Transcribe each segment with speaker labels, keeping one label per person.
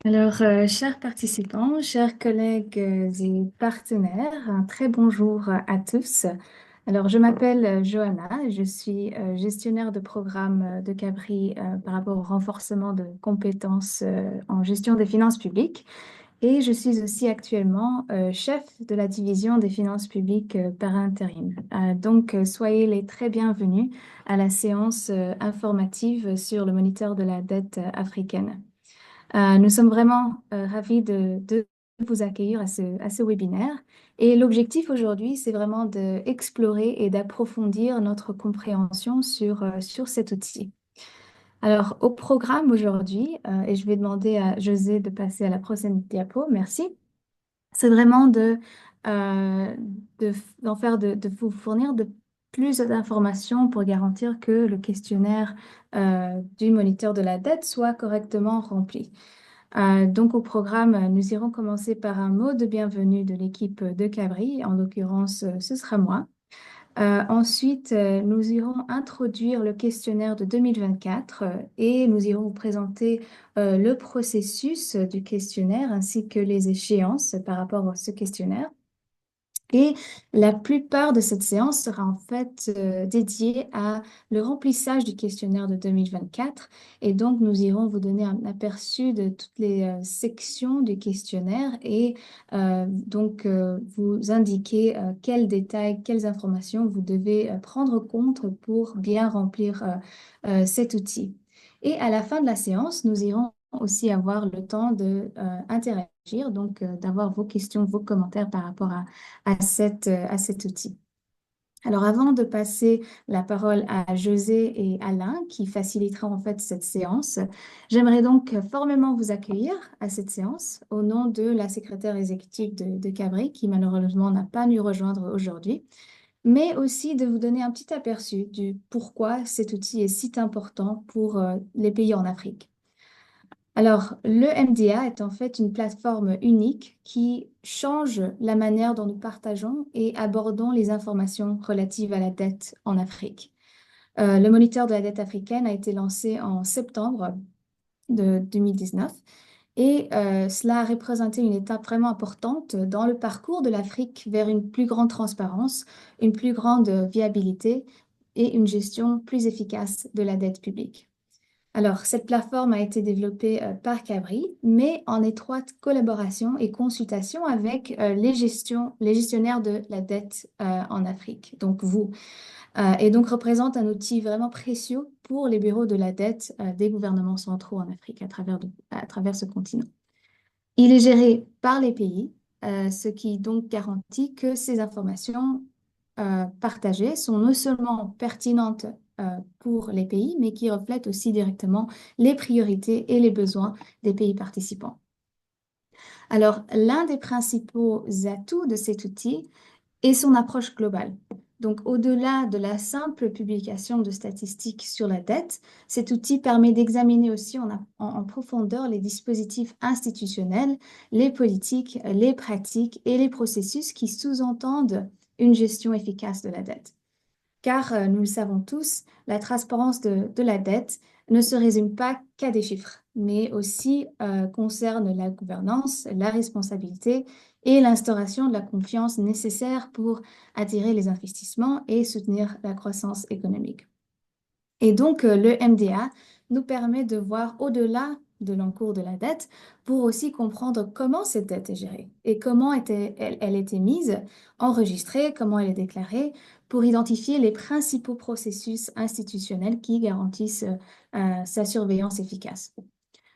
Speaker 1: Chers participants, chers collègues et partenaires, un très bonjour à tous. Je m'appelle Johanna, je suis gestionnaire de programme de Cabri par rapport au renforcement de compétences en gestion des finances publiques et je suis aussi actuellement chef de la division des finances publiques par intérim. Soyez les très bienvenus à la séance informative sur le moniteur de la dette africaine. Nous sommes vraiment ravis de vous accueillir à ce webinaire. Et l'objectif aujourd'hui, c'est vraiment d'explorer et d'approfondir notre compréhension sur cet outil. Alors, au programme aujourd'hui, et je vais demander à José de passer à la prochaine diapo, merci. C'est vraiment d'en faire, de vous fournir de plus d'informations pour garantir que le questionnaire du moniteur de la dette soit correctement rempli. Au programme, nous irons commencer par un mot de bienvenue de l'équipe de Cabri. En l'occurrence, ce sera moi. Ensuite, nous irons introduire le questionnaire de 2024 et nous irons vous présenter le processus du questionnaire ainsi que les échéances par rapport à ce questionnaire. Et la plupart de cette séance sera en fait dédiée à le remplissage du questionnaire de 2024. Et donc, nous irons vous donner un aperçu de toutes les sections du questionnaire et vous indiquer quels détails, quelles informations vous devez prendre compte pour bien remplir cet outil. Et à la fin de la séance, nous irons aussi avoir le temps de interagir, d'avoir vos questions, vos commentaires par rapport à cet outil. Alors, avant de passer la parole à José et Alain, qui faciliteront en fait cette séance, j'aimerais donc formellement vous accueillir à cette séance au nom de la secrétaire exécutive de Cabri, qui malheureusement n'a pas nous rejoindre aujourd'hui, mais aussi de vous donner un petit aperçu du pourquoi cet outil est si important pour les pays en Afrique. Alors, le MDA est en fait une plateforme unique qui change la manière dont nous partageons et abordons les informations relatives à la dette en Afrique. Le moniteur de la dette africaine a été lancé en septembre de 2019 et cela a représenté une étape vraiment importante dans le parcours de l'Afrique vers une plus grande transparence, une plus grande viabilité et une gestion plus efficace de la dette publique. Alors, cette plateforme a été développée par Cabri, mais en étroite collaboration et consultation avec les gestionnaires de la dette en Afrique, donc vous, et donc représente un outil vraiment précieux pour les bureaux de la dette des gouvernements centraux en Afrique à travers ce continent. Il est géré par les pays, ce qui donc garantit que ces informations partagées sont non seulement pertinentes pour les pays, mais qui reflètent aussi directement les priorités et les besoins des pays participants. Alors, l'un des principaux atouts de cet outil est son approche globale. Donc, au-delà de la simple publication de statistiques sur la dette, cet outil permet d'examiner aussi en profondeur les dispositifs institutionnels, les politiques, les pratiques et les processus qui sous-entendent une gestion efficace de la dette. Car, nous le savons tous, la transparence de la dette ne se résume pas qu'à des chiffres, mais aussi concerne la gouvernance, la responsabilité et l'instauration de la confiance nécessaire pour attirer les investissements et soutenir la croissance économique. Et donc, le MDA nous permet de voir au-delà de l'encours de la dette pour aussi comprendre comment cette dette est gérée et comment elle était mise, enregistrée, comment elle est déclarée, pour identifier les principaux processus institutionnels qui garantissent sa surveillance efficace.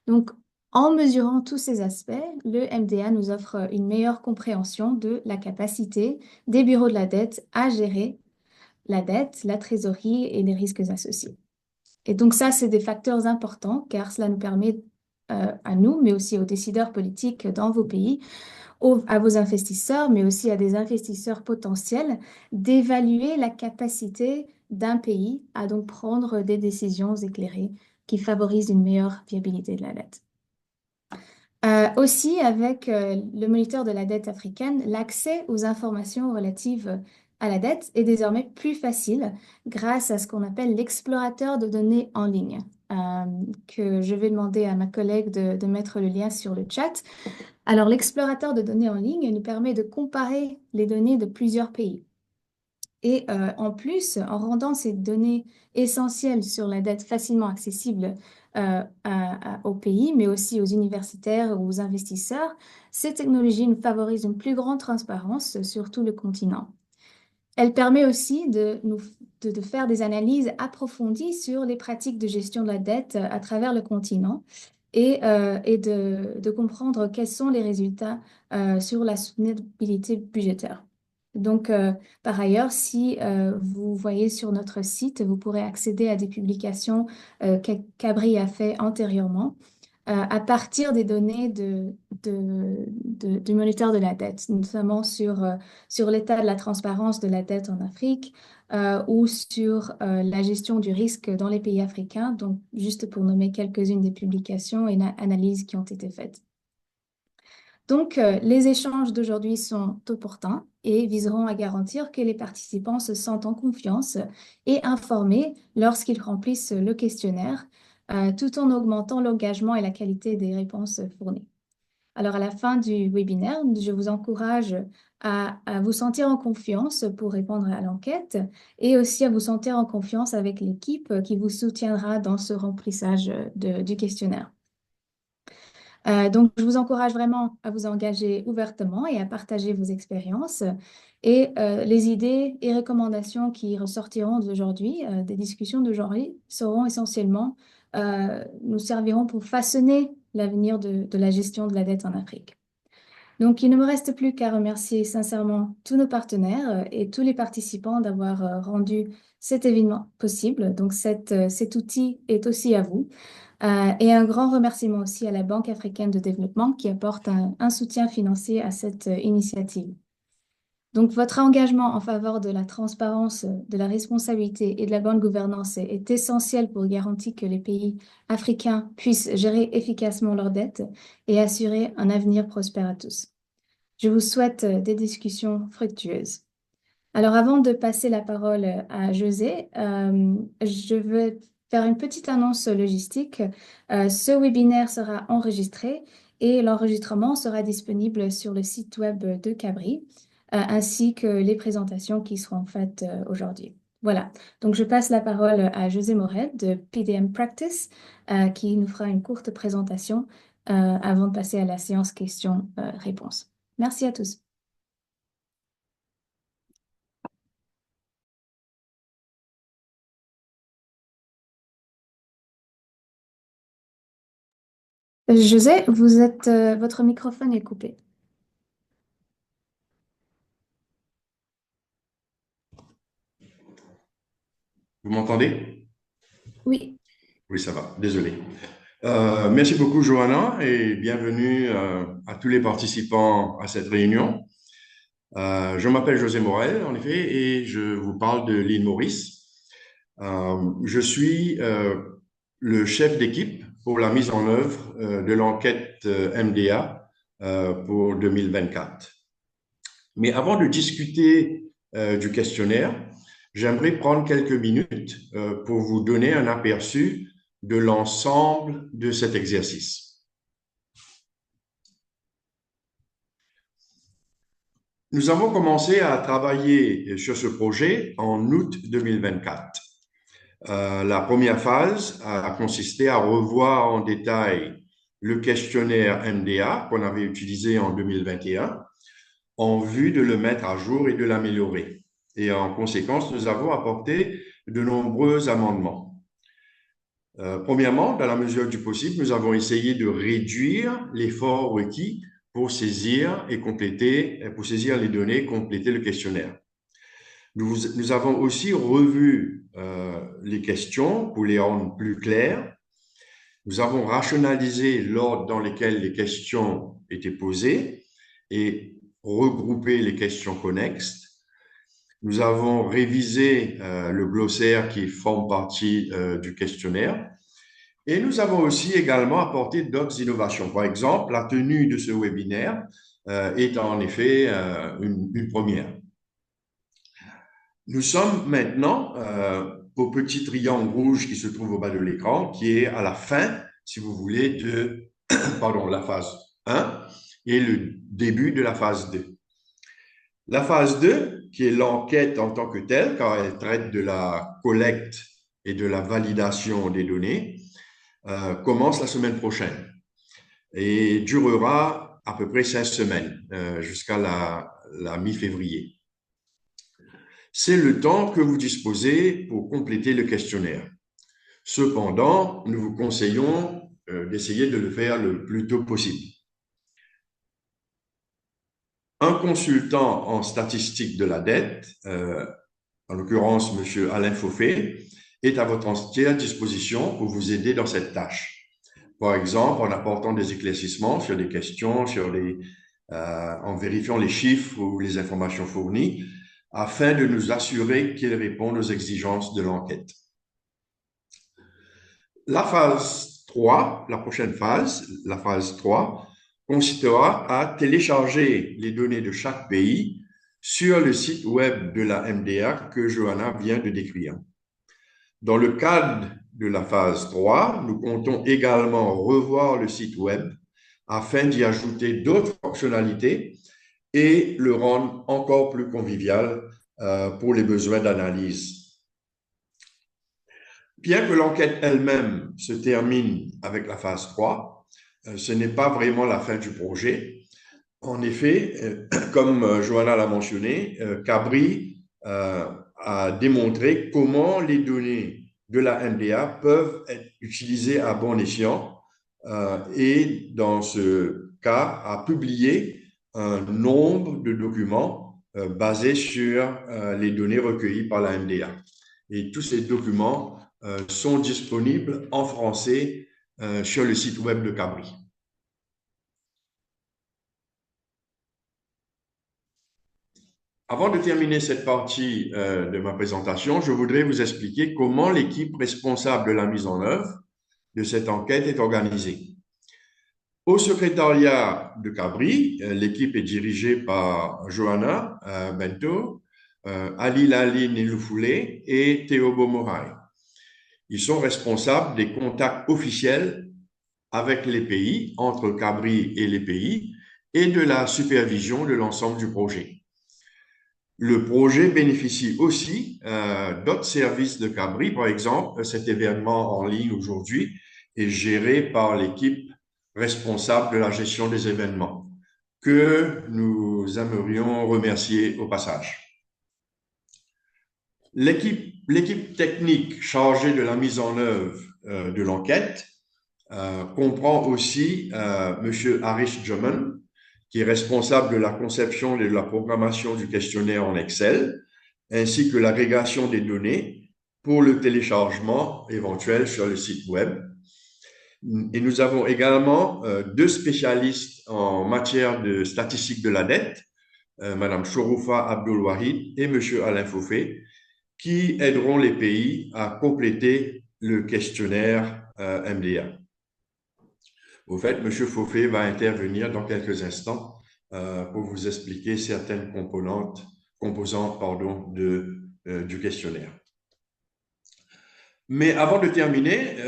Speaker 1: Donc, en mesurant tous ces aspects, le MDA nous offre une meilleure compréhension de la capacité des bureaux de la dette à gérer la dette, la trésorerie et les risques associés. Et donc ça, c'est des facteurs importants car cela nous permet à nous, mais aussi aux décideurs politiques dans vos pays, à vos investisseurs, mais aussi à des investisseurs potentiels, d'évaluer la capacité d'un pays à donc prendre des décisions éclairées qui favorisent une meilleure viabilité de la dette. Aussi, avec le moniteur de la dette africaine, l'accès aux informations relatives à la dette est désormais plus facile grâce à ce qu'on appelle l'explorateur de données en ligne. que je vais demander à ma collègue de mettre le lien sur le chat. Alors, l'explorateur de données en ligne nous permet de comparer les données de plusieurs pays. Et en plus, en rendant ces données essentielles sur la dette facilement accessibles aux pays, mais aussi aux universitaires ou aux investisseurs, ces technologies nous favorisent une plus grande transparence sur tout le continent. Elle permet aussi de faire des analyses approfondies sur les pratiques de gestion de la dette à travers le continent et de comprendre quels sont les résultats sur la soutenabilité budgétaire. Donc, par ailleurs, si vous voyez sur notre site, vous pourrez accéder à des publications qu'Abri a fait antérieurement à partir des données du moniteur de la dette, notamment sur l'état de la transparence de la dette en Afrique ou sur la gestion du risque dans les pays africains, donc juste pour nommer quelques-unes des publications et analyses qui ont été faites. Donc, les échanges d'aujourd'hui sont opportuns et viseront à garantir que les participants se sentent en confiance et informés lorsqu'ils remplissent le questionnaire, tout en augmentant l'engagement et la qualité des réponses fournies. Alors, à la fin du webinaire, je vous encourage à vous sentir en confiance pour répondre à l'enquête et aussi à vous sentir en confiance avec l'équipe qui vous soutiendra dans ce remplissage du questionnaire. Donc, je vous encourage vraiment à vous engager ouvertement et à partager vos expériences. Et les idées et recommandations qui ressortiront d'aujourd'hui, des discussions d'aujourd'hui, seront essentiellement, nous serviront pour façonner l'avenir de la gestion de la dette en Afrique. Donc, il ne me reste plus qu'à remercier sincèrement tous nos partenaires et tous les participants d'avoir rendu cet événement possible. Donc, cet outil est aussi à vous. Et un grand remerciement aussi à la Banque africaine de développement qui apporte un soutien financier à cette initiative. Donc, votre engagement en faveur de la transparence, de la responsabilité et de la bonne gouvernance est essentiel pour garantir que les pays africains puissent gérer efficacement leurs dettes et assurer un avenir prospère à tous. Je vous souhaite des discussions fructueuses. Alors, avant de passer la parole à José, je veux faire une petite annonce logistique. Ce webinaire sera enregistré et l'enregistrement sera disponible sur le site web de Cabri, ainsi que les présentations qui seront faites aujourd'hui. Voilà, donc je passe la parole à José Morel de PDM Practice, qui nous fera une courte présentation avant de passer à la séance questions-réponses. Merci à tous. José, votre microphone est coupé.
Speaker 2: Vous m'entendez?
Speaker 1: Oui.
Speaker 2: Oui, ça va. Désolé. Merci beaucoup, Johanna, et bienvenue à tous les participants à cette réunion. Je m'appelle José Morel, en effet, et je vous parle de l'île Maurice. Je suis le chef d'équipe pour la mise en œuvre de l'enquête MDA pour 2024. Mais avant de discuter du questionnaire, j'aimerais prendre quelques minutes pour vous donner un aperçu de l'ensemble de cet exercice. Nous avons commencé à travailler sur ce projet en août 2024. La première phase a consisté à revoir en détail le questionnaire MDA qu'on avait utilisé en 2021 en vue de le mettre à jour et de l'améliorer. Et en conséquence, nous avons apporté de nombreux amendements. Premièrement, dans la mesure du possible, nous avons essayé de réduire l'effort requis pour saisir et compléter, pour saisir les données, compléter le questionnaire. Nous avons aussi revu les questions pour les rendre plus claires. Nous avons rationalisé l'ordre dans lequel les questions étaient posées et regroupé les questions connexes. Nous avons révisé le glossaire qui forme partie du questionnaire. Et nous avons aussi également apporté d'autres innovations. Par exemple, la tenue de ce webinaire est en effet une première. Nous sommes maintenant au petit triangle rouge qui se trouve au bas de l'écran, qui est à la fin, si vous voulez, de pardon, la phase 1 et le début de la phase 2. La phase 2, qui est l'enquête en tant que telle, car elle traite de la collecte et de la validation des données, commence la semaine prochaine et durera à peu près 5 semaines, jusqu'à la mi-février. C'est le temps que vous disposez pour compléter le questionnaire. Cependant, nous vous conseillons d'essayer de le faire le plus tôt possible. Un consultant en statistique de la dette, en l'occurrence M. Alain Fauffet, est à votre entière disposition pour vous aider dans cette tâche. Par exemple, en apportant des éclaircissements sur des questions, en vérifiant les chiffres ou les informations fournies, afin de nous assurer qu'ils répondent aux exigences de l'enquête. La phase 3, la prochaine phase, la phase 3, consistera à télécharger les données de chaque pays sur le site web de la MDA que Johanna vient de décrire. Dans le cadre de la phase 3, nous comptons également revoir le site web afin d'y ajouter d'autres fonctionnalités et le rendre encore plus convivial pour les besoins d'analyse. Bien que l'enquête elle-même se termine avec la phase 3, ce n'est pas vraiment la fin du projet. En effet, comme Johanna l'a mentionné, Cabri a démontré comment les données de la MDA peuvent être utilisées à bon escient et dans ce cas a publié un nombre de documents basés sur les données recueillies par la MDA. Et tous ces documents sont disponibles en français sur le site web de Cabri. Avant de terminer cette partie de ma présentation, je voudrais vous expliquer comment l'équipe responsable de la mise en œuvre de cette enquête est organisée. Au secrétariat de Cabri, l'équipe est dirigée par Johanna Bento, Ali Lali Niloufoulé et Théobo Moraï. Ils sont responsables des contacts officiels avec les pays, entre Cabri et les pays, et de la supervision de l'ensemble du projet. Le projet bénéficie aussi d'autres services de Cabri. Par exemple, cet événement en ligne aujourd'hui est géré par l'équipe responsable de la gestion des événements, que nous aimerions remercier au passage. L'équipe technique chargée de la mise en œuvre de l'enquête comprend aussi M. Harish Juman, qui est responsable de la conception et de la programmation du questionnaire en Excel, ainsi que l'agrégation des données pour le téléchargement éventuel sur le site web. Et nous avons également deux spécialistes en matière de statistique de la dette, Mme Choroufa Abdul-Wahid et M. Alain Fauffet, qui aideront les pays à compléter le questionnaire MDA. Au fait, M. Fauffet va intervenir dans quelques instants pour vous expliquer certaines composantes du questionnaire. Mais avant de terminer,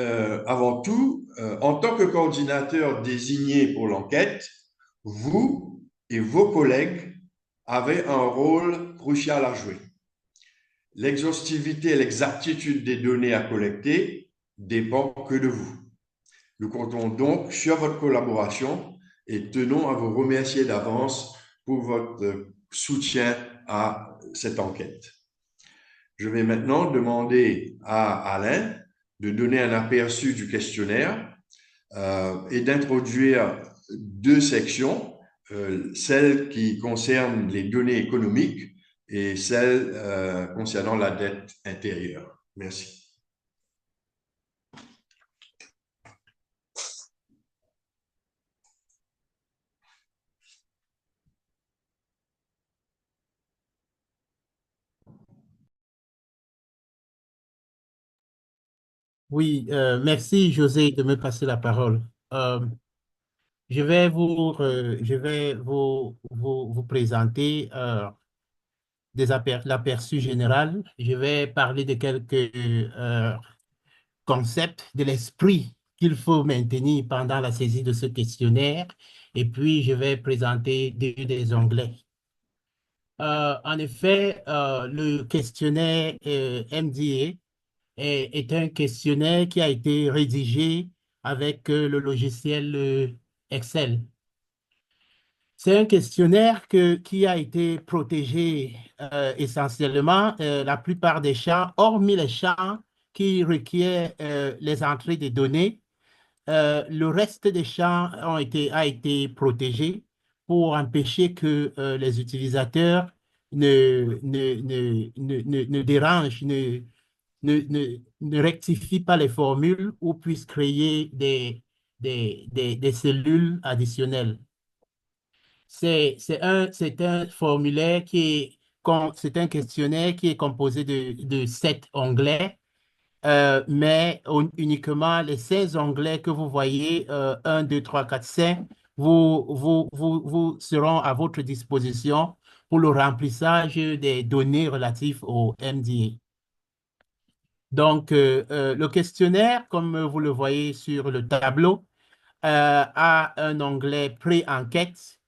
Speaker 2: avant tout, en tant que coordinateur désigné pour l'enquête, vous et vos collègues avez un rôle crucial à jouer. L'exhaustivité et l'exactitude des données à collecter dépend que de vous. Nous comptons donc sur votre collaboration et tenons à vous remercier d'avance pour votre soutien à cette enquête. Je vais maintenant demander à Alain de donner un aperçu du questionnaire et d'introduire deux sections, celle qui concerne les données économiques et celle concernant la dette intérieure. Merci.
Speaker 3: Oui, merci José de me passer la parole. Je vais vous présenter l'aperçu général. Je vais parler de quelques concepts de l'esprit qu'il faut maintenir pendant la saisie de ce questionnaire. Et puis, je vais présenter des onglets. En effet, le questionnaire MDA est un questionnaire qui a été rédigé avec le logiciel Excel. C'est un questionnaire qui a été protégé essentiellement la plupart des champs, hormis les champs qui requièrent les entrées des données. Le reste des champs a été protégé pour empêcher que les utilisateurs ne dérangent, ne rectifient pas les formules ou puissent créer des cellules additionnelles. C'est un formulaire c'est un questionnaire qui est composé de 7 onglets, mais uniquement les 16 onglets que vous voyez, 1, 2, 3, 4, 5, vous seront à votre disposition pour le remplissage des données relatives au MDA. Donc, le questionnaire, comme vous le voyez sur le tableau, a un onglet pré-enquête.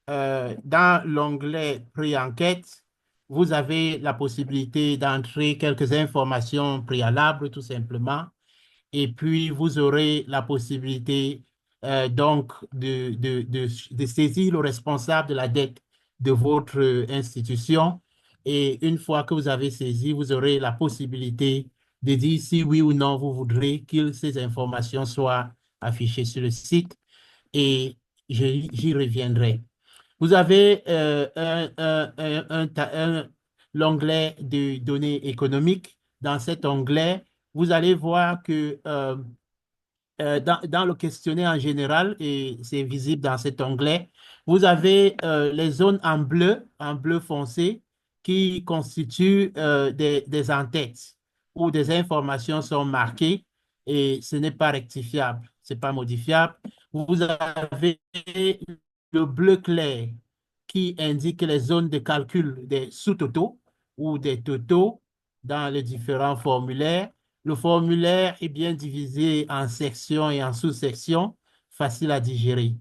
Speaker 3: Dans l'onglet pré-enquête, vous avez la possibilité d'entrer quelques informations préalables, tout simplement. Et puis, vous aurez la possibilité donc de saisir le responsable de la dette de votre institution. Et une fois que vous avez saisi, vous aurez la possibilité de dire si oui ou non vous voudrez que ces informations soient affichées sur le site. Et j'y reviendrai. Vous avez l'onglet de données économiques. Dans cet onglet, vous allez voir que dans le questionnaire en général, et c'est visible dans cet onglet, vous avez les zones en bleu foncé, qui constituent des en-têtes où des informations sont marquées et ce n'est pas rectifiable, ce n'est pas modifiable. Vous avez le bleu clair qui indique les zones de calcul des sous-totaux ou des totaux dans les différents formulaires. Le formulaire est bien divisé en sections et en sous-sections, facile à digérer.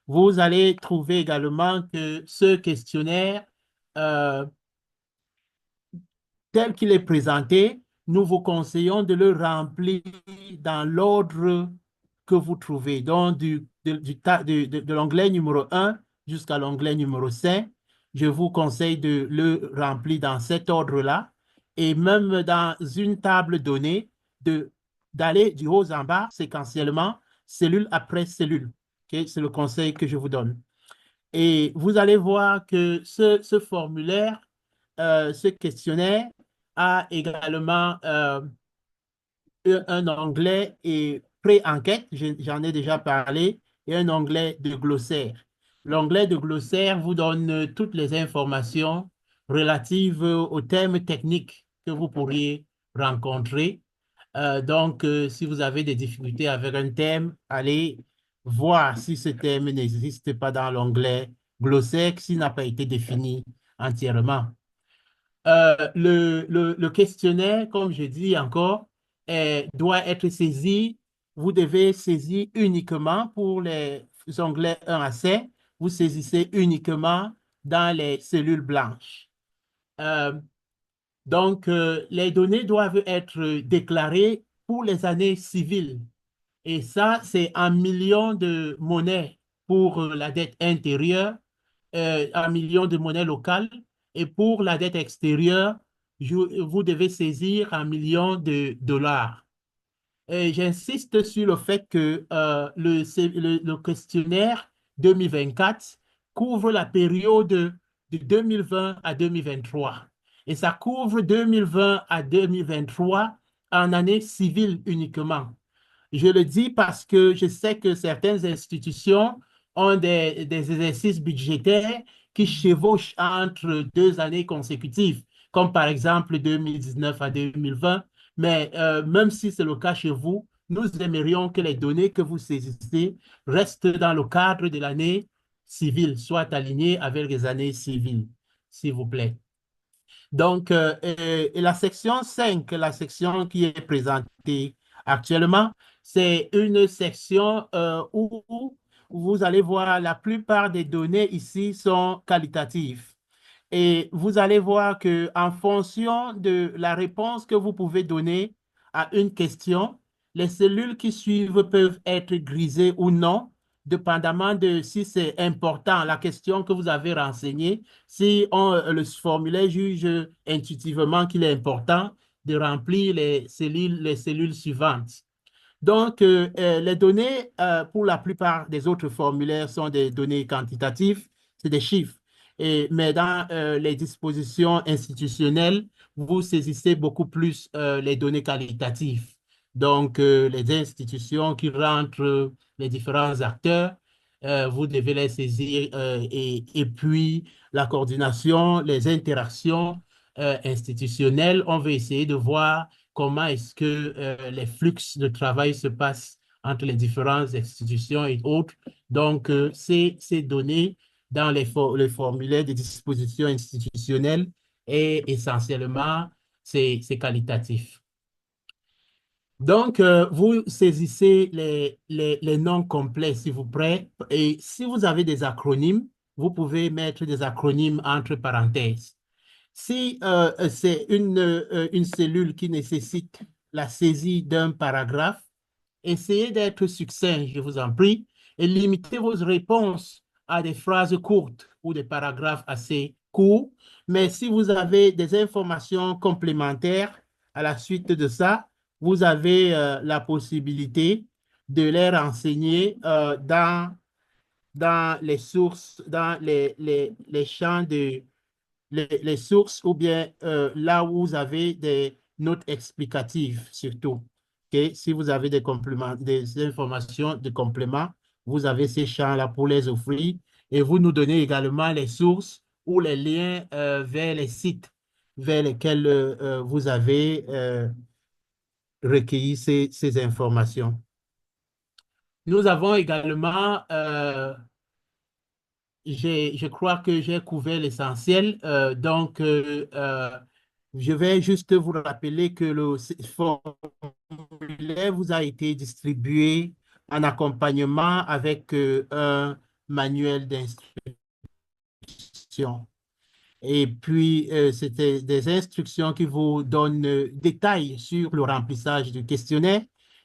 Speaker 3: Vous allez trouver également que ce questionnaire, euh, tel qu'il est présenté, nous vous conseillons de le remplir dans l'ordre que vous trouvez, donc de l'onglet numéro 1 jusqu'à l'onglet numéro 5. Je vous conseille de le remplir dans cet ordre-là et même dans une table donnée, d'aller du haut en bas séquentiellement, cellule après cellule. Okay? C'est le conseil que je vous donne. Et vous allez voir que ce formulaire, ce questionnaire a également un onglet et pré-enquête, j'en ai déjà parlé, et un onglet de glossaire. L'onglet de glossaire vous donne toutes les informations relatives aux termes techniques que vous pourriez rencontrer. Donc, si vous avez des difficultés avec un thème, allez voir si ce thème n'existe pas dans l'onglet glossaire, s'il n'a pas été défini entièrement. Le questionnaire, comme je dis encore, doit être saisi. Vous devez saisir uniquement pour les onglets 1 à 5. Vous saisissez uniquement dans les cellules blanches. Donc, les données doivent être déclarées pour les années civiles. Et ça, c'est en millions de monnaies pour la dette intérieure, en millions de monnaies locales. Et pour la dette extérieure, vous devez saisir en millions de dollars. Et j'insiste sur le fait que le questionnaire 2024 couvre la période de 2020 à 2023. Et ça couvre 2020 à 2023 en année civile uniquement. Je le dis parce que je sais que certaines institutions ont des exercices budgétaires qui chevauchent entre 2 années consécutives, comme par exemple 2019 à 2020. Mais même si c'est le cas chez vous, nous aimerions que les données que vous saisissez restent dans le cadre de l'année civile, soient alignées avec les années civiles, s'il vous plaît. Donc, et la section 5, la section qui est présentée actuellement, c'est une section où vous allez voir la plupart des données ici sont qualitatives. Et vous allez voir que en fonction de la réponse que vous pouvez donner à une question, les cellules qui suivent peuvent être grisées ou non, dépendamment de si c'est important, la question que vous avez renseignée, si le formulaire juge intuitivement qu'il est important de remplir les cellules suivantes. Donc, les données, pour la plupart des autres formulaires, sont des données quantitatives, c'est des chiffres. Mais dans les dispositions institutionnelles, vous saisissez beaucoup plus les données qualitatives. Donc, les institutions qui rentrent les différents acteurs, vous devez les saisir et puis la coordination, les interactions institutionnelles, on veut essayer de voir comment est-ce que les flux de travail se passent entre les différentes institutions et autres. Donc, ces données dans les formulaires de dispositions institutionnelles et essentiellement, c'est qualitatif. Donc, vous saisissez les noms complets, s'il vous plaît. Et si vous avez des acronymes, vous pouvez mettre des acronymes entre parenthèses. Si c'est une cellule qui nécessite la saisie d'un paragraphe, essayez d'être succinct, je vous en prie, et limitez vos réponses à des phrases courtes ou des paragraphes assez courts. Mais si vous avez des informations complémentaires à la suite de ça, vous avez la possibilité de les renseigner dans les sources, dans les champs les sources ou bien là où vous avez des notes explicatives surtout. Okay? Si vous avez des compléments, des informations de complément, vous avez ces champs-là pour les offrir et vous nous donnez également les sources ou les liens vers les sites vers lesquels vous avez recueilli ces informations. Nous avons également je crois que j'ai couvert l'essentiel. Je vais juste vous rappeler que le formulaire vous a été distribué en accompagnement avec un manuel d'instruction. Et puis, c'était des instructions qui vous donnent détails sur le remplissage du questionnaire.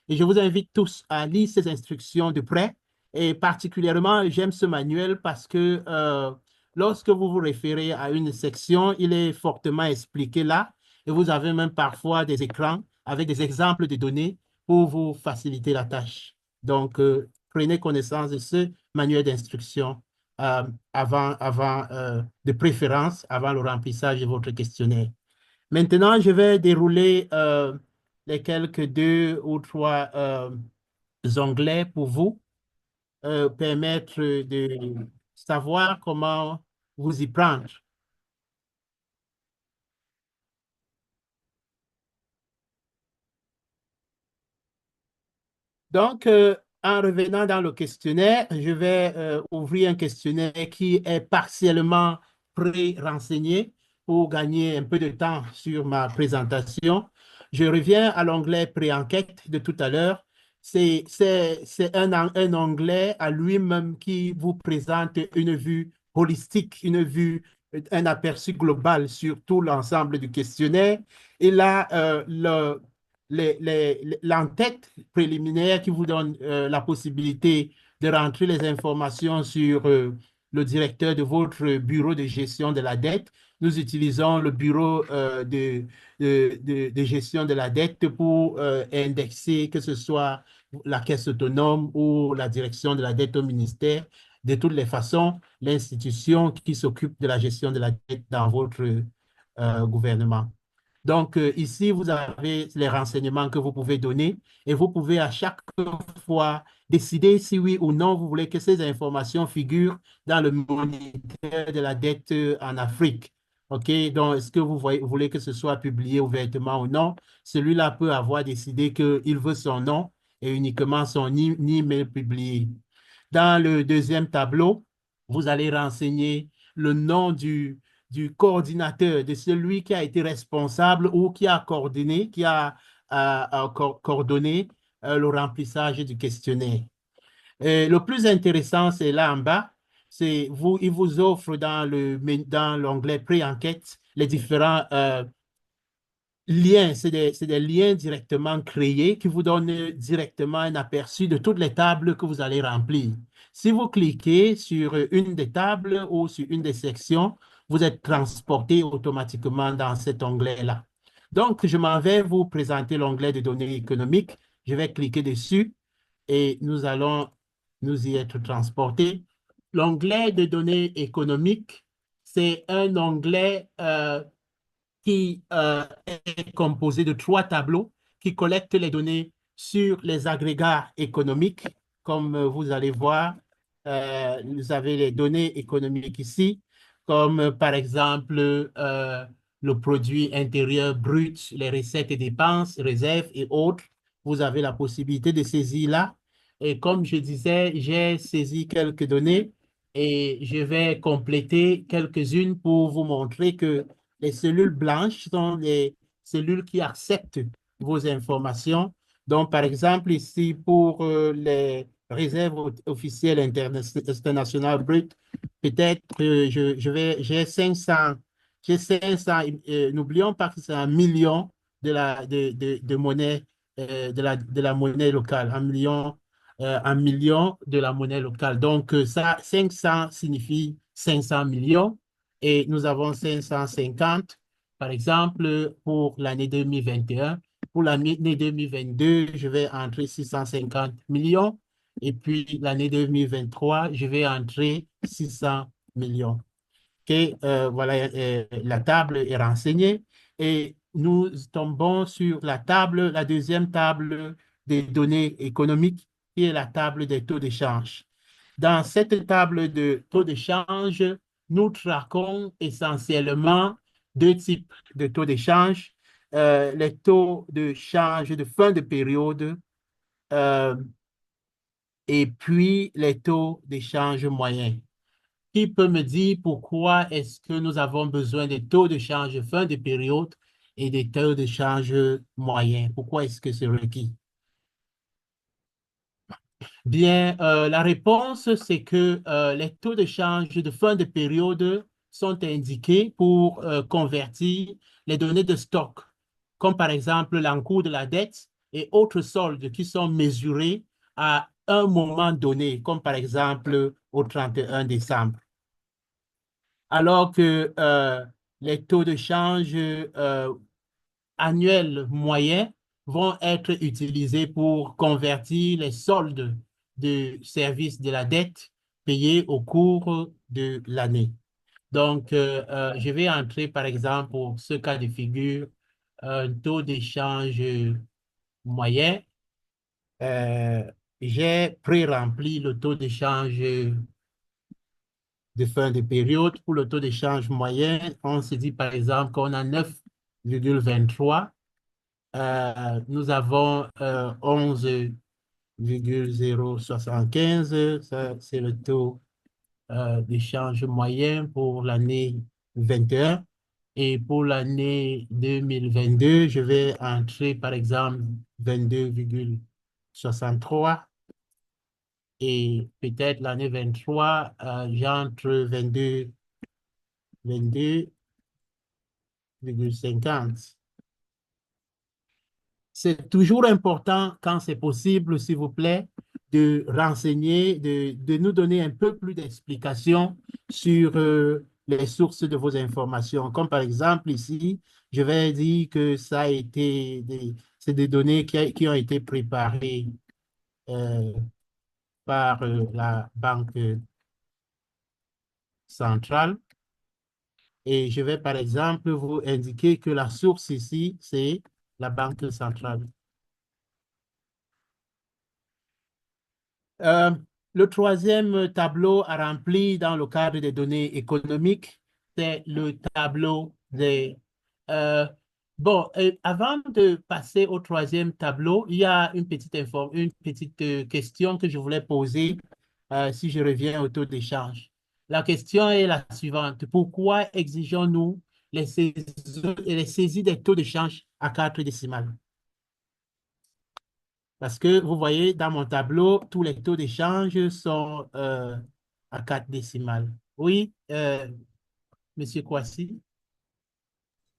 Speaker 3: Et je vous invite tous à lire ces instructions de près. Et particulièrement, j'aime ce manuel parce que lorsque vous vous référez à une section, il est fortement expliqué là. Et vous avez même parfois des écrans avec des exemples de données pour vous faciliter la tâche. Donc, prenez connaissance de ce manuel d'instruction euh, de préférence, avant le remplissage de votre questionnaire. Maintenant, je vais dérouler les quelques 2 ou 3 onglets pour vous permettre de savoir comment vous y prendre. Donc, en revenant dans le questionnaire, je vais ouvrir un questionnaire qui est partiellement pré-renseigné pour gagner un peu de temps sur ma présentation. Je reviens à l'onglet pré-enquête de tout à l'heure. C'est un onglet à lui-même qui vous présente une vue holistique, un aperçu global sur tout l'ensemble du questionnaire. Et là, l'entête préliminaire qui vous donne la possibilité de rentrer les informations sur le directeur de votre bureau de gestion de la dette. Nous utilisons le bureau de gestion de la dette pour indexer que ce soit la caisse autonome ou la direction de la dette au ministère. De toutes les façons, l'institution qui s'occupe de la gestion de la dette dans votre gouvernement. Donc, ici, vous avez les renseignements que vous pouvez donner et vous pouvez à chaque fois décider si oui ou non vous voulez que ces informations figurent dans le moniteur de la dette en Afrique. OK? Donc, est-ce que vous voulez que ce soit publié ouvertement ou non? Celui-là peut avoir décidé qu'il veut son nom et uniquement son email publié. Dans le deuxième tableau, vous allez renseigner le nom du coordinateur, de celui qui a été responsable ou qui a coordonné, coordonné le remplissage du questionnaire. Le plus intéressant, c'est là en bas. Il vous offre dans l'onglet pré-enquête les différents liens. C'est des liens directement créés qui vous donnent directement un aperçu de toutes les tables que vous allez remplir. Si vous cliquez sur une des tables ou sur une des sections, vous êtes transporté automatiquement dans cet onglet-là. Donc, je m'en vais vous présenter l'onglet de données économiques. Je vais cliquer dessus et nous allons nous y être transportés. L'onglet de données économiques, c'est un onglet qui est composé de 3 tableaux qui collectent les données sur les agrégats économiques. Comme vous allez voir, vous avez les données économiques ici, comme par exemple le produit intérieur brut, les recettes et dépenses, réserves et autres. Vous avez la possibilité de saisir là. Et comme je disais, j'ai saisi quelques données et je vais compléter quelques-unes pour vous montrer que les cellules blanches sont les cellules qui acceptent vos informations. Donc, par exemple, ici, pour les réserves officielles internationales brutes, peut-être que j'ai 500 n'oublions pas que c'est un million de monnaie, de la monnaie locale, un million de la monnaie locale. Donc, ça, 500 signifie 500 millions et nous avons 550, par exemple, pour l'année 2021. Pour l'année 2022, je vais entrer 650 millions et puis l'année 2023, je vais entrer 600 millions. OK, voilà, la table est renseignée et nous tombons sur la deuxième table des données économiques, qui est la table des taux d'échange. Dans cette table de taux de change, nous traquons essentiellement 2 types de taux de change. Les taux de change de fin de période euh, et puis les taux d'échange moyens. Qui peut me dire pourquoi est-ce que nous avons besoin des taux de change fin de période et des taux de change moyens? Pourquoi est-ce que c'est requis? Bien, la réponse, c'est que les taux de change de fin de période sont indiqués pour convertir les données de stock, comme par exemple l'encours de la dette et autres soldes qui sont mesurés à un moment donné, comme par exemple au 31 décembre. Alors que les taux de change annuels moyens vont être utilisés pour convertir les soldes de services de la dette payés au cours de l'année. Donc, je vais entrer, par exemple, pour ce cas de figure, un taux d'échange moyen. J'ai pré-rempli le taux d'échange de fin de période. Pour le taux d'échange moyen, on se dit, par exemple, qu'on a 9,23. Nous avons 11,075. Ça, c'est le taux d'échange moyen pour l'année 21. Et pour l'année 2022, je vais entrer, par exemple, 22,63. Et peut-être l'année 23, j'entre 22,50. C'est toujours important, quand c'est possible, s'il vous plaît, de renseigner, de nous donner un peu plus d'explications sur les sources de vos informations. Comme par exemple ici, je vais dire que ça a été c'est des données qui ont été préparées euh, par la Banque centrale. Et je vais par exemple vous indiquer que la source ici, c'est la Banque centrale. Euh, le troisième tableau à remplir dans le cadre des données économiques, c'est le tableau des... bon, avant de passer au troisième tableau, il y a une petite question que je voulais poser si je reviens au taux d'échange. La question est la suivante. Pourquoi exigeons-nous les saisies des taux de change à 4 décimales? Parce que vous voyez, dans mon tableau, tous les taux d'échange sont à 4 décimales. Oui, Monsieur Kouassi?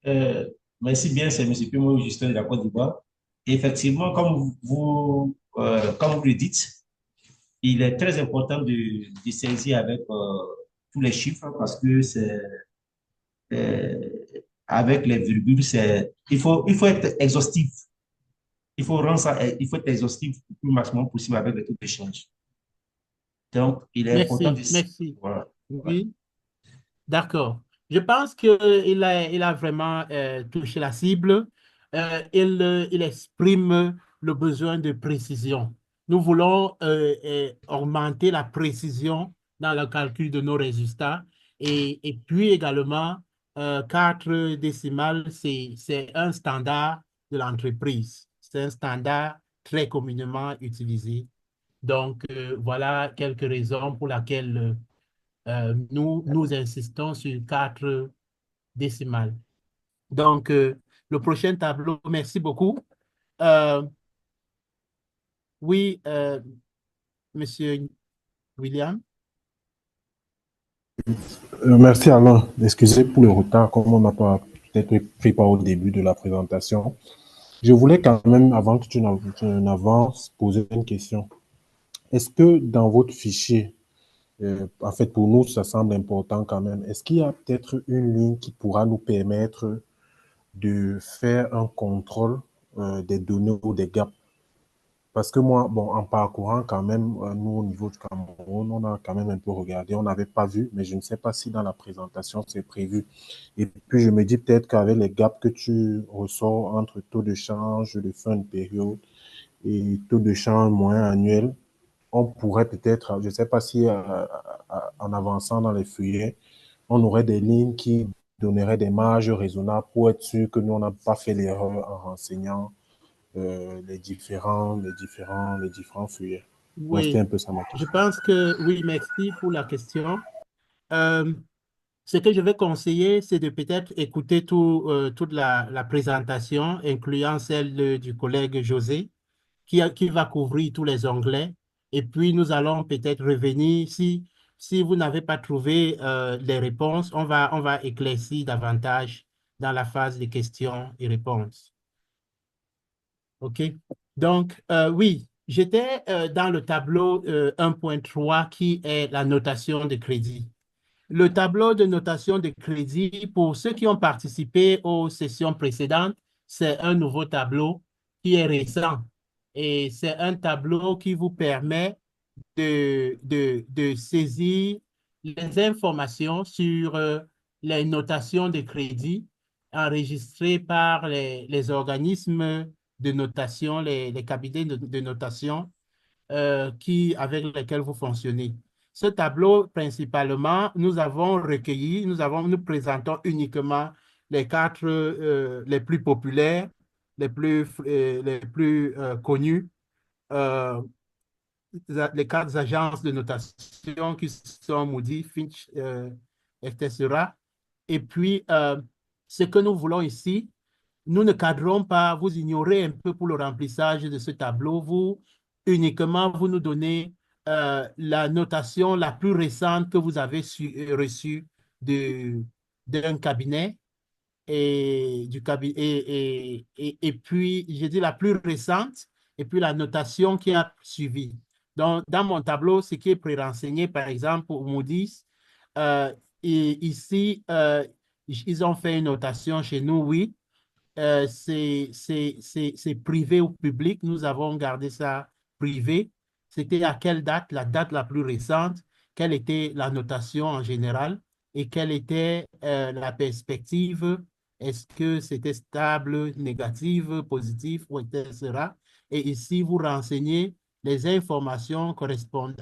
Speaker 4: Euh, Merci bien, c'est M. Pimo, Justin de la Côte d'Ivoire. Effectivement, comme vous le dites, il est très important de saisir avec tous les chiffres parce que euh, avec les virgules, il faut être exhaustif. Il faut être exhaustif le plus maximum possible avec les taux d'échange. Donc, il est important de...
Speaker 3: Merci, merci.
Speaker 4: Voilà. Voilà.
Speaker 3: Oui. D'accord. Je pense qu'il il a vraiment touché la cible. Il exprime le besoin de précision. Nous voulons augmenter la précision dans le calcul de nos résultats. Et puis également, 4 décimales, c'est un standard de l'entreprise. C'est un standard très communément utilisé. Donc, voilà quelques raisons pour lesquelles nous insistons sur 4 décimales. Donc, le prochain tableau, merci beaucoup. Euh, oui, Monsieur William.
Speaker 5: Merci Alain. Excusez pour le retard, comme on n'a pas peut-être pris part au début de la présentation. Je voulais quand même, avant que tu n'avances, poser une question. Est-ce que dans votre fichier, en fait pour nous, ça semble important quand même, est-ce qu'il y a peut-être une ligne qui pourra nous permettre de faire un contrôle des données ou des gaps? Parce que moi, bon, en parcourant quand même, nous, au niveau du Cameroun, on a quand même un peu regardé, on n'avait pas vu, mais je ne sais pas si dans la présentation, c'est prévu. Et puis, je me dis peut-être qu'avec les gaps que tu ressors entre taux de change de fin de période et taux de change moyen annuel, on pourrait peut-être, je ne sais pas si en avançant dans les feuillets, on aurait des lignes qui donneraient des marges raisonnables pour être sûr que nous, on n'a pas fait l'erreur en renseignant les différents feuillets. Donc, c'était
Speaker 3: Oui,
Speaker 5: un peu ça ma
Speaker 3: je
Speaker 5: question.
Speaker 3: pense que oui, merci pour la question. Euh, Ce que je vais conseiller, c'est de peut-être écouter toute la présentation, incluant celle du collègue José, qui va couvrir tous les onglets. Et puis, nous allons peut-être revenir. Si vous n'avez pas trouvé les réponses, on va éclaircir davantage dans la phase de questions et réponses. OK? Donc, oui, j'étais dans le tableau 1.3 qui est la notation de crédit. Le tableau de notation de crédit, pour ceux qui ont participé aux sessions précédentes, c'est un nouveau tableau qui est récent. Et c'est un tableau qui vous permet de saisir les informations sur les notations de crédit enregistrées par les organismes de notation, les cabinets de notation avec lesquels vous fonctionnez. Ce tableau, principalement, nous présentons uniquement les 4 les plus populaires, les plus connus, euh, les 4 agences de notation qui sont Moody, Fitch, etc. Et puis, ce que nous voulons ici, nous ne cadrons pas, vous ignorez un peu pour le remplissage de ce tableau, uniquement, vous nous donnez la notation la plus récente que vous avez reçue d'un cabinet et puis, j'ai dit la plus récente et puis la notation qui a suivi. Donc, dans mon tableau, ce qui est pré-renseigné, par exemple, pour Moody's, et ici, ils ont fait une notation chez nous, oui, c'est privé ou public. Nous avons gardé ça privé. C'était à quelle date, la date la plus récente, quelle était la notation en général et quelle était la perspective. Est-ce que c'était stable, négative, positive, ou etc. Et ici, vous renseignez les informations correspondant,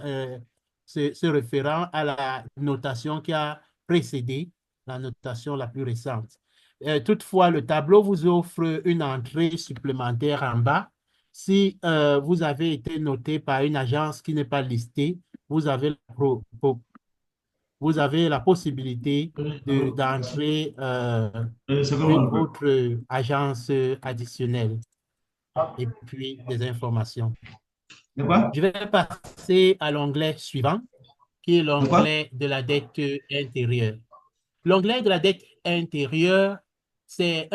Speaker 3: se référant à la notation qui a précédé la notation la plus récente. Toutefois, le tableau vous offre une entrée supplémentaire en bas. Si vous avez été noté par une agence qui n'est pas listée, vous avez vous avez la possibilité d'entrer
Speaker 4: C'est comment un peu?
Speaker 3: autre agence additionnelle et puis des informations.
Speaker 4: De quoi?
Speaker 3: Je vais passer à l'onglet suivant, qui est
Speaker 4: De quoi?
Speaker 3: l'onglet de la dette intérieure. L'onglet de la dette intérieure, c'est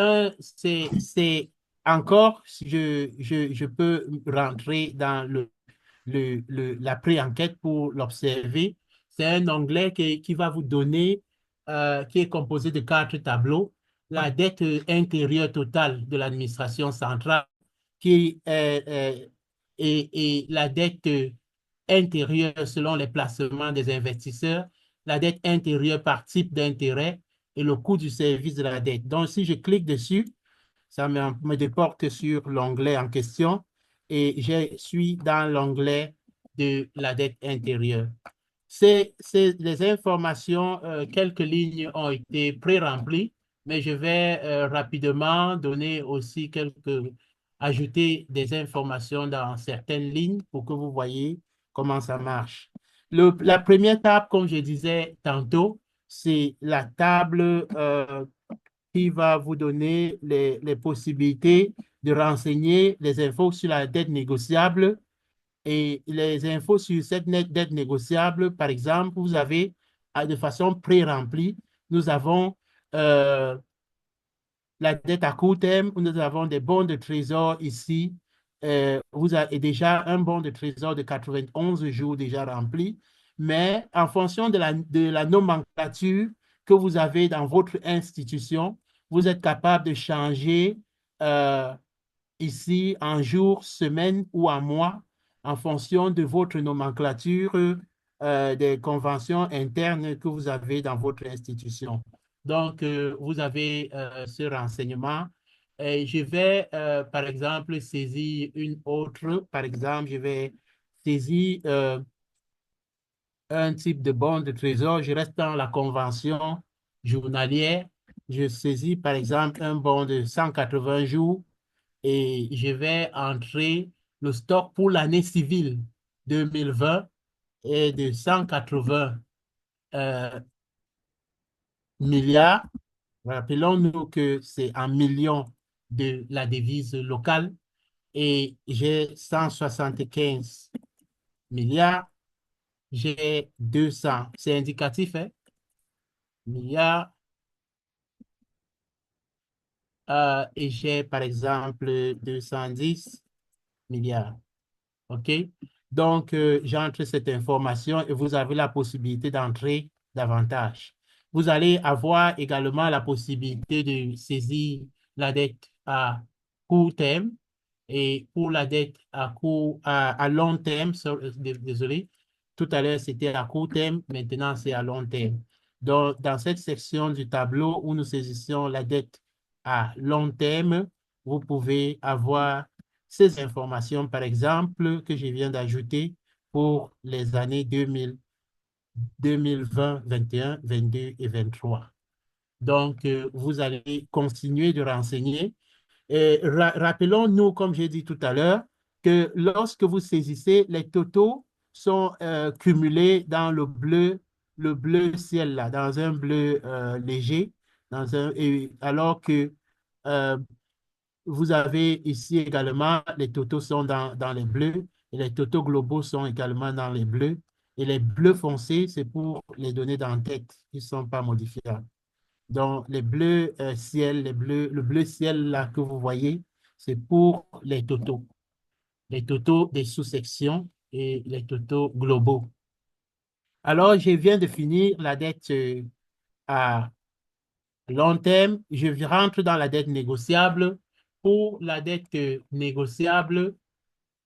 Speaker 3: encore, je peux rentrer dans la pré-enquête pour l'observer. C'est un onglet qui va vous donner, qui est composé de 4 tableaux. La dette intérieure totale de l'administration centrale qui est, et la dette intérieure selon les placements des investisseurs, la dette intérieure par type d'intérêt et le coût du service de la dette. Donc, si je clique dessus, ça me déporte sur l'onglet en question et je suis dans l'onglet de la dette intérieure. C'est les informations, quelques lignes ont été pré-remplies, mais je vais rapidement donner aussi ajouter des informations dans certaines lignes pour que vous voyez comment ça marche. La première table, comme je disais tantôt, c'est la table qui va vous donner les possibilités de renseigner les infos sur la dette négociable et les infos sur cette dette négociable. Par exemple, vous avez de façon pré-remplie, nous avons la dette à court terme, nous avons des bons de trésor ici. Vous avez déjà un bon de trésor de 91 jours déjà rempli, mais en fonction de la nomenclature que vous avez dans votre institution, vous êtes capable de changer ici en jours, semaines ou en mois en fonction de votre nomenclature des conventions internes que vous avez dans votre institution. Donc, vous avez ce renseignement. Et je vais, par exemple, saisir une autre. Par exemple, je vais saisir un type de bon de trésor. Je reste dans la convention journalière. Je saisis, par exemple, un bon de 180 jours et je vais entrer le stock pour l'année civile 2020 est de 180 milliards. Rappelons-nous que c'est en millions de la devise locale et j'ai 175 milliards, j'ai 200, c'est indicatif, hein? Milliards, et j'ai par exemple 210 milliards. OK? Donc, j'entre cette information et vous avez la possibilité d'entrer davantage. Vous allez avoir également la possibilité de saisir la dette à court terme et pour la dette à long terme, désolé, tout à l'heure c'était à court terme, maintenant c'est à long terme. Donc, dans cette section du tableau où nous saisissons la dette à long terme, vous pouvez avoir ces informations, par exemple, que je viens d'ajouter pour les années 2020, 21, 22 et 23. Donc, vous allez continuer de renseigner. Et rappelons-nous, comme j'ai dit tout à l'heure, que lorsque vous saisissez, les totaux sont cumulés dans le bleu ciel, là, dans un bleu léger, alors que euh, vous avez ici également, les totaux sont dans les bleus et les totaux globaux sont également dans les bleus. Et les bleus foncés, c'est pour les données d'en-tête qui ne sont pas modifiables. Donc, les bleus ciel, le bleu ciel là que vous voyez, c'est pour les totaux des sous-sections et les totaux globaux. Alors, je viens de finir la dette à long terme. Je rentre dans la dette négociable. Pour la dette négociable,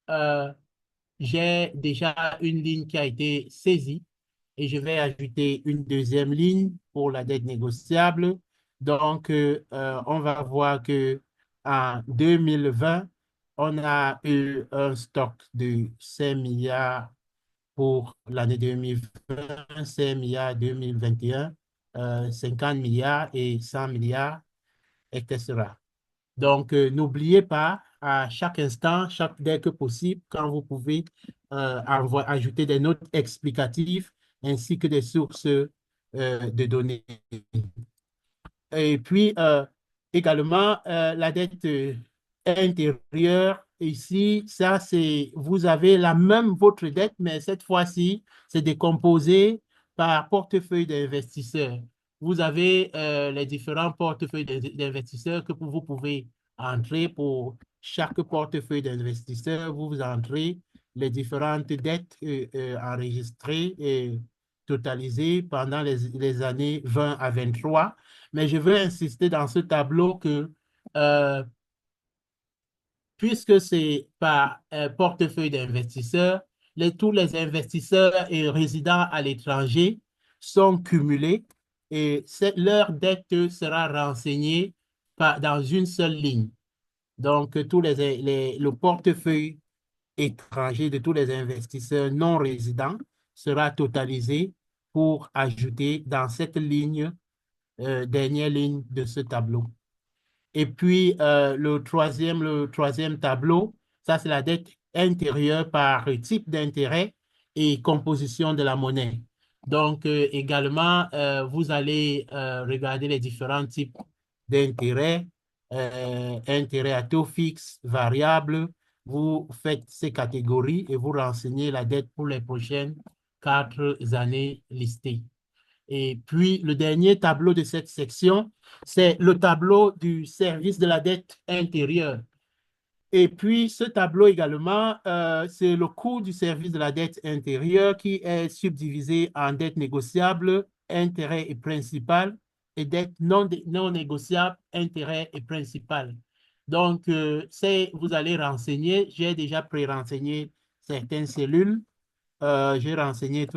Speaker 3: euh, j'ai déjà une ligne qui a été saisie et je vais ajouter une deuxième ligne pour la dette négociable. Donc, on va voir que en 2020, on a eu un stock de 5 milliards pour l'année 2020, 5 milliards 2021, 50 milliards et 100 milliards, etc. Donc, n'oubliez pas, à chaque instant, dès que possible, quand vous pouvez ajouter des notes explicatives ainsi que des sources de données. Et puis, également, la dette intérieure, ici, ça, c'est, vous avez la même, votre dette, mais cette fois-ci, c'est décomposé par portefeuille d'investisseurs. Vous avez les différents portefeuilles d'investisseurs que vous pouvez entrer pour chaque portefeuille d'investisseurs. Vous entrez les différentes dettes enregistrées et totalisées pendant les années 20 à 23. Mais je veux insister dans ce tableau que euh, puisque c'est par portefeuille d'investisseurs, tous les investisseurs et résidents à l'étranger sont cumulés et leur dette sera renseignée dans une seule ligne. Donc, le portefeuille étranger de tous les investisseurs non résidents sera totalisé pour ajouter dans cette ligne, dernière ligne de ce tableau. Et puis, le troisième tableau, ça, c'est la dette intérieure par type d'intérêt et composition de la monnaie. Donc, également, vous allez regarder les différents types d'intérêts, intérêts à taux fixe, variable. Vous faites ces catégories et vous renseignez la dette pour les prochaines 4 années listées. Et puis, le dernier tableau de cette section, c'est le tableau du service de la dette intérieure. Et puis, ce tableau également, c'est le coût du service de la dette intérieure qui est subdivisé en dette négociable, intérêt et principal, et dette non négociable, intérêt et principal. Donc, vous allez renseigner, j'ai déjà pré-renseigné certaines cellules. J'ai renseigné,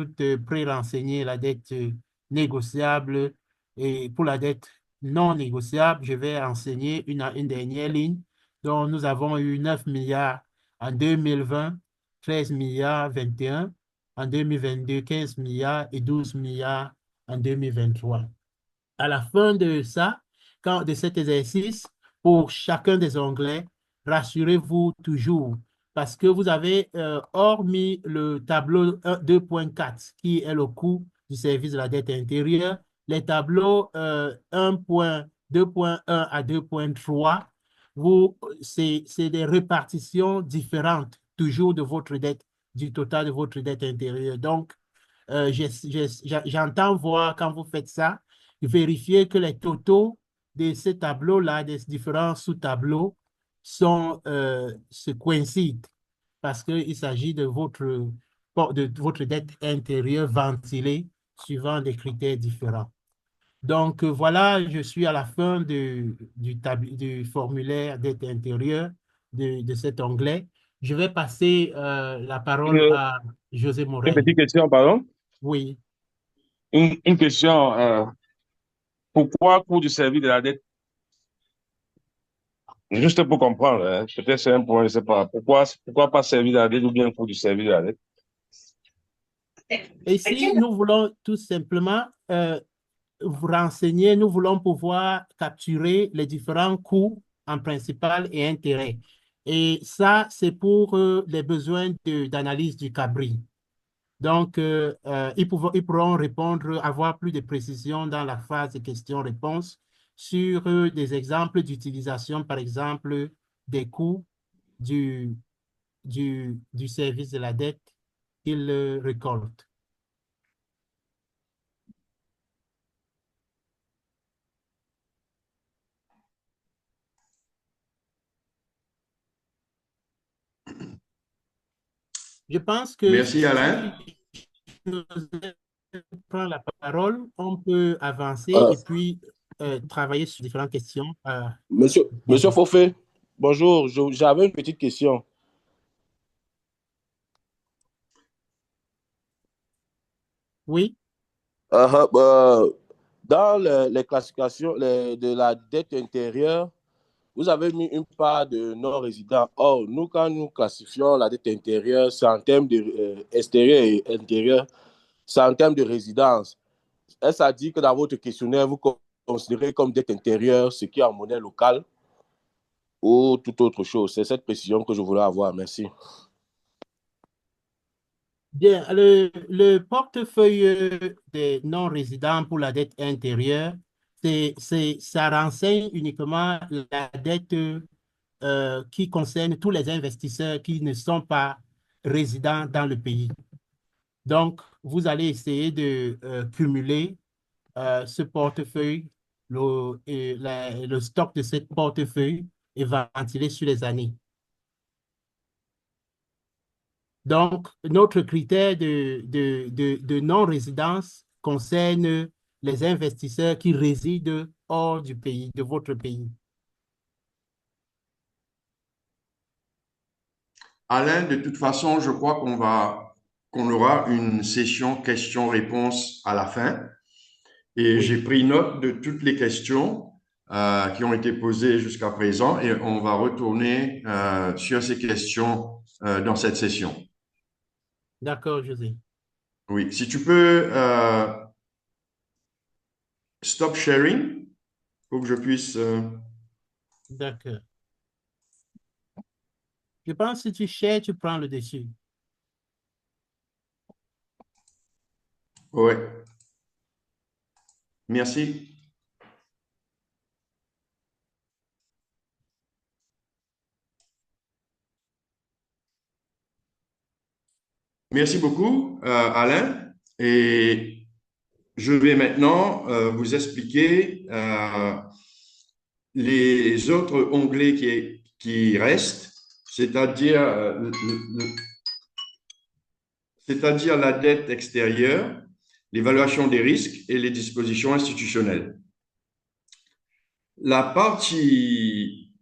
Speaker 3: pré-renseigné la dette négociable et pour la dette non négociable, je vais renseigner une dernière ligne dont nous avons eu 9 milliards en 2020, 13 milliards 21, en 2022, 15 milliards et 12 milliards en 2023. À la fin de ça, de cet exercice, pour chacun des onglets, rassurez-vous toujours, parce que vous avez, hormis le tableau 2.4, qui est le coût du service de la dette intérieure, les tableaux 1.2.1 à 2.3, c'est des répartitions différentes, toujours de votre dette, du total de votre dette intérieure. Donc, j'entends voir quand vous faites ça, vérifier que les totaux de ces tableaux-là, des différents sous-tableaux, se coïncident parce qu'il s'agit de votre dette intérieure ventilée suivant des critères différents. Donc, voilà, je suis à la fin du formulaire dette intérieure de cet onglet. Je vais passer la parole
Speaker 6: Une,
Speaker 3: à José
Speaker 6: une
Speaker 3: Morel.
Speaker 6: petite question, pardon.
Speaker 3: Oui.
Speaker 6: Une question. Pourquoi coût du service de la dette? Juste pour comprendre, hein, peut-être c'est un point, je ne sais pas. Pourquoi pas service de la dette ou bien coût du service de la dette?
Speaker 3: Ici, nous voulons tout simplement vous renseigner, nous voulons pouvoir capturer les différents coûts en principal et intérêt. Et ça, c'est pour les besoins d'analyse du cabri. Donc, ils pourront répondre, avoir plus de précision dans la phase de questions-réponses sur des exemples d'utilisation, par exemple, des coûts du, du service de la dette qu'ils récoltent. Je pense que
Speaker 2: Merci,
Speaker 3: si
Speaker 2: Alain.
Speaker 3: nous prend la parole, on peut avancer
Speaker 7: Euh,
Speaker 3: et puis travailler sur différentes questions.
Speaker 7: Monsieur Fofé, bonjour, j'avais une petite question.
Speaker 3: Oui,
Speaker 7: Dans les classifications de la dette intérieure, vous avez mis une part de non-résidents. Or, nous, quand nous classifions la dette intérieure, c'est en termes de extérieur et intérieur, c'est en termes de résidence. Est-ce à dire que dans votre questionnaire, vous considérez comme dette intérieure ce qui est en monnaie locale ou toute autre chose? C'est cette précision que je voulais avoir. Merci.
Speaker 3: Bien, le portefeuille des non-résidents pour la dette intérieure, ça renseigne uniquement la dette qui concerne tous les investisseurs qui ne sont pas résidents dans le pays. Donc, vous allez essayer de cumuler ce portefeuille, le stock de ce portefeuille et ventiler sur les années. Donc, notre critère de non-résidence concerne les investisseurs qui résident hors du pays, de votre pays.
Speaker 2: Alain, de toute façon, je crois qu'on aura une session questions-réponses à la fin. Et j'ai
Speaker 3: Oui,
Speaker 2: pris note de toutes les questions qui ont été posées jusqu'à présent et on va retourner sur ces questions dans cette session.
Speaker 3: d'accord, José.
Speaker 2: Oui, si tu peux stop sharing pour que je puisse.
Speaker 3: D'accord. Je pense que si tu cherches, tu prends le dessus.
Speaker 2: Ouais, merci. Merci beaucoup, Alain. Et je vais maintenant vous expliquer les autres onglets qui restent, c'est-à-dire c'est-à-dire la dette extérieure, l'évaluation des risques et les dispositions institutionnelles.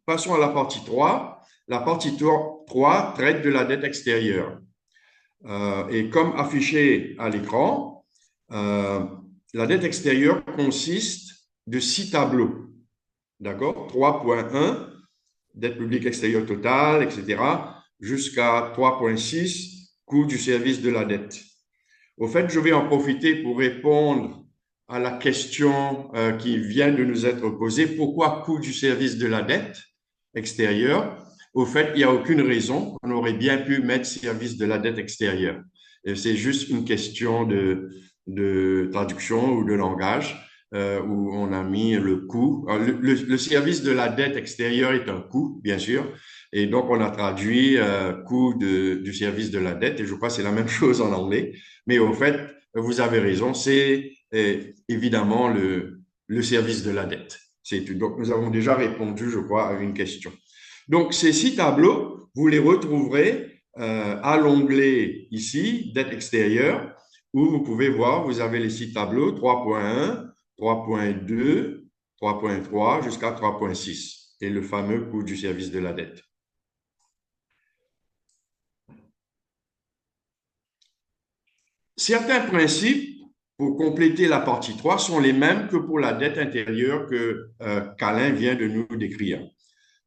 Speaker 2: Passons à la partie 3. La partie 3 traite de la dette extérieure. Et comme affiché à l'écran, la dette extérieure consiste de 6 tableaux. D'accord? 3.1, dette publique extérieure totale, etc., jusqu'à 3.6, coût du service de la dette. Au fait, je vais en profiter pour répondre à la question qui vient de nous être posée. Pourquoi coût du service de la dette extérieure? Au fait, il n'y a aucune raison. On aurait bien pu mettre service de la dette extérieure. C'est juste une question de traduction ou de langage où on a mis le coût. Le service de la dette extérieure est un coût, bien sûr. Et donc, on a traduit coût du service de la dette. Et je crois que c'est la même chose en anglais. Mais au fait, vous avez raison, c'est évidemment le service de la dette. C'est tout. Donc, nous avons déjà répondu, je crois, à une question. Donc, ces 6 tableaux, vous les retrouverez à l'onglet ici, dette extérieure, où vous pouvez voir, vous avez les 6 tableaux, 3.1, 3.2, 3.3 jusqu'à 3.6, et le fameux coût du service de la dette. Certains principes pour compléter la partie 3 sont les mêmes que pour la dette intérieure que qu'Alain vient de nous décrire.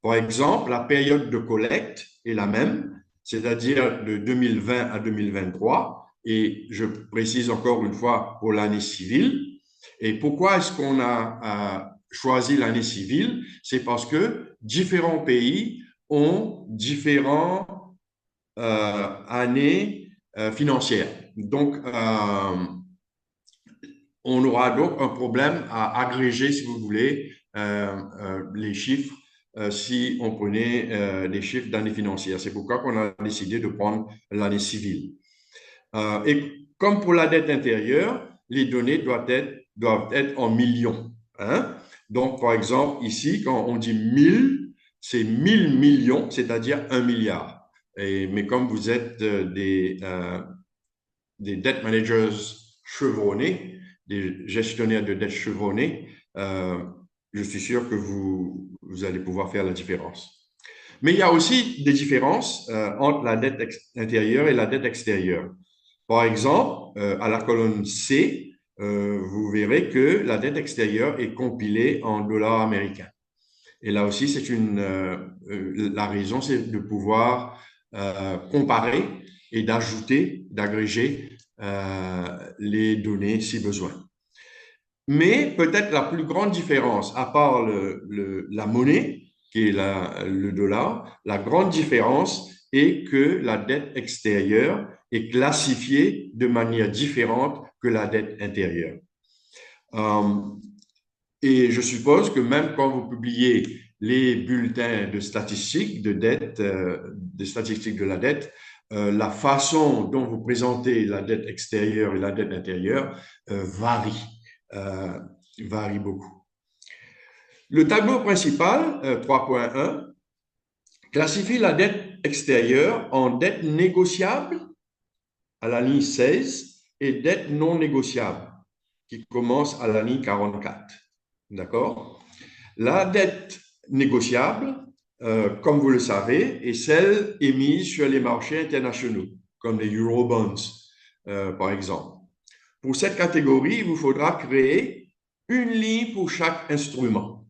Speaker 2: Par exemple, la période de collecte est la même, c'est-à-dire de 2020 à 2023, et je précise encore une fois pour l'année civile. Et pourquoi est-ce qu'on a choisi l'année civile? C'est parce que différents pays ont différentes années financières. Donc, on aura donc un problème à agréger, si vous voulez, les chiffres si on prenait les chiffres d'année financière. C'est pourquoi on a décidé de prendre l'année civile. Et comme pour la dette intérieure, les données doivent être en millions. Hein? Donc, par exemple, ici, quand on dit 1000, c'est 1000 millions, c'est-à-dire 1 milliard. Mais comme vous êtes des debt managers chevronnés, des gestionnaires de dettes chevronnés, je suis sûr que vous allez pouvoir faire la différence. Mais il y a aussi des différences entre la dette intérieure et la dette extérieure. Par exemple, à la colonne C, vous verrez que la dette extérieure est compilée en dollars américains. Et là aussi, la raison, c'est de pouvoir comparer et d'ajouter, d'agréger les données si besoin. Mais peut-être la plus grande différence, à part la monnaie, qui est le dollar, la grande différence, et que la dette extérieure est classifiée de manière différente que la dette intérieure. Et je suppose que même quand vous publiez les bulletins de statistiques de dette, des statistiques de la dette, la façon dont vous présentez la dette extérieure et la dette intérieure varie beaucoup. Le tableau principal, 3.1, classifie la dette extérieure en dette négociable à la ligne 16 et dette non négociable qui commence à la ligne 44. D'accord? La dette négociable, comme vous le savez, est celle émise sur les marchés internationaux, comme les Eurobonds, par exemple. Pour cette catégorie, il vous faudra créer une ligne pour chaque instrument,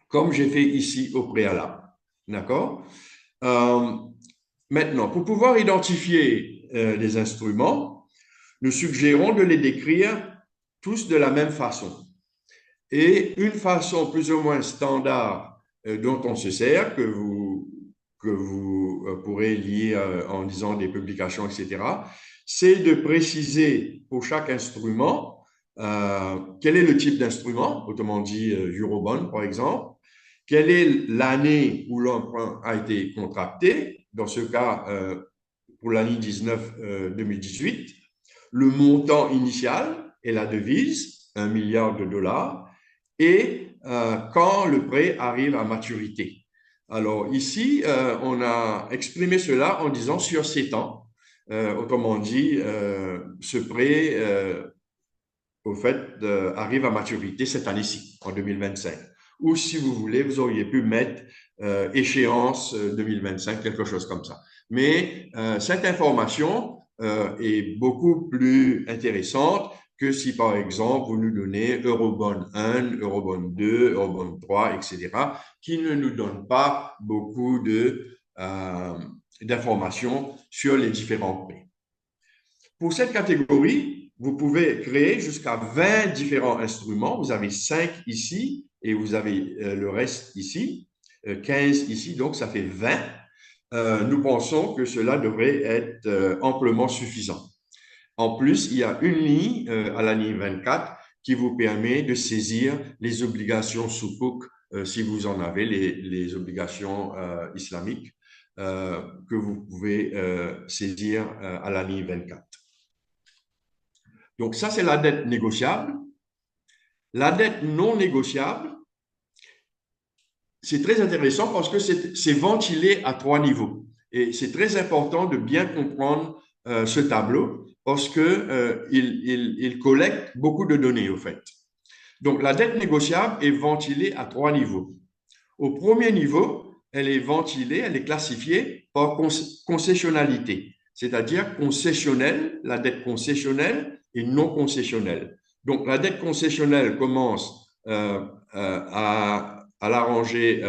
Speaker 2: comme j'ai fait ici au préalable. D'accord? Maintenant, pour pouvoir identifier les instruments, nous suggérons de les décrire tous de la même façon. Et une façon plus ou moins standard dont on se sert, que vous pourrez lire en lisant des publications, etc., c'est de préciser pour chaque instrument quel est le type d'instrument, autrement dit Eurobond par exemple, quelle est l'année où l'emprunt a été contracté, dans ce cas pour l'année 2018, le montant initial et la devise, 1 milliard de dollars, et quand le prêt arrive à maturité. Alors ici, on a exprimé cela en disant sur 7 ans. Autrement dit, ce prêt, au fait, arrive à maturité cette année-ci, en 2025. Ou si vous voulez, vous auriez pu mettre échéance 2025, quelque chose comme ça. Mais cette information est beaucoup plus intéressante que si, par exemple, vous nous donnez Eurobond 1, Eurobond 2, Eurobond 3, etc., qui ne nous donnent pas beaucoup d'informations sur les différents prêts. Pour cette catégorie, vous pouvez créer jusqu'à 20 différents instruments. Vous avez 5 ici et vous avez le reste ici, 15 ici, donc ça fait 20. Nous pensons que cela devrait être amplement suffisant. En plus, il y a une ligne à la ligne 24 qui vous permet de saisir les obligations sukuk, si vous en avez, les obligations islamiques que vous pouvez saisir à la ligne 24. Donc ça, c'est la dette négociable. La dette non négociable, c'est très intéressant parce que c'est ventilé à 3 niveaux. Et c'est très important de bien comprendre ce tableau parce qu'il collecte beaucoup de données, au fait. Donc, la dette négociable est ventilée à 3 niveaux. Au premier niveau, elle est ventilée, elle est classifiée par concessionnalité, c'est-à-dire concessionnelle, la dette concessionnelle et non concessionnelle. Donc, la dette concessionnelle commence à la rangée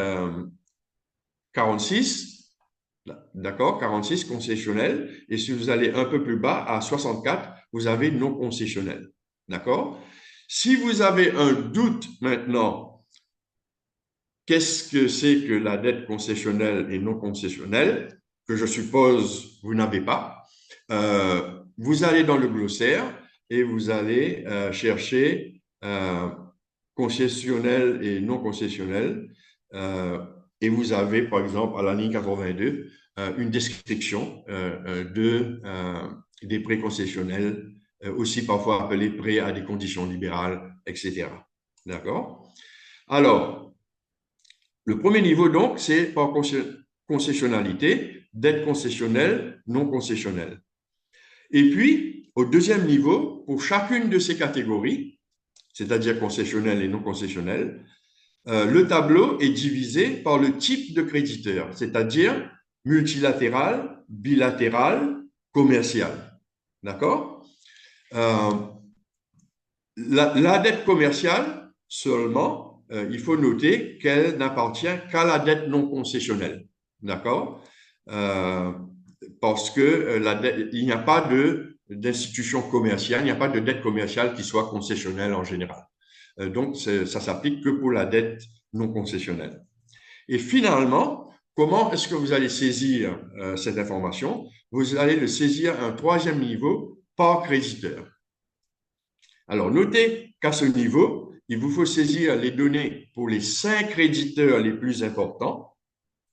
Speaker 2: 46, d'accord, 46 concessionnel, et si vous allez un peu plus bas, à 64, vous avez non concessionnel, d'accord? Si vous avez un doute maintenant, qu'est-ce que c'est que la dette concessionnelle et non concessionnelle, que je suppose vous n'avez pas, vous allez dans le glossaire et vous allez chercher concessionnel et non concessionnel, et vous avez, par exemple, à la ligne 82, une description des prêts concessionnels, aussi parfois appelés prêts à des conditions libérales, etc. D'accord? Alors, le premier niveau, donc, c'est par concessionnalité, dette concessionnelle, non concessionnelle. Et puis, au deuxième niveau, pour chacune de ces catégories, c'est-à-dire concessionnelle et non concessionnelle, le tableau est divisé par le type de créditeur, c'est-à-dire multilatéral, bilatéral, commercial. D'accord? La dette commerciale, seulement, il faut noter qu'elle n'appartient qu'à la dette non concessionnelle. D'accord? Parce que il n'y a pas d'institution commerciale, il n'y a pas de dette commerciale qui soit concessionnelle en général. Donc, ça s'applique que pour la dette non concessionnelle. Et finalement, comment est-ce que vous allez saisir cette information? Vous allez le saisir à un troisième niveau par créditeur. Alors, notez qu'à ce niveau, il vous faut saisir les données pour les 5 créditeurs les plus importants.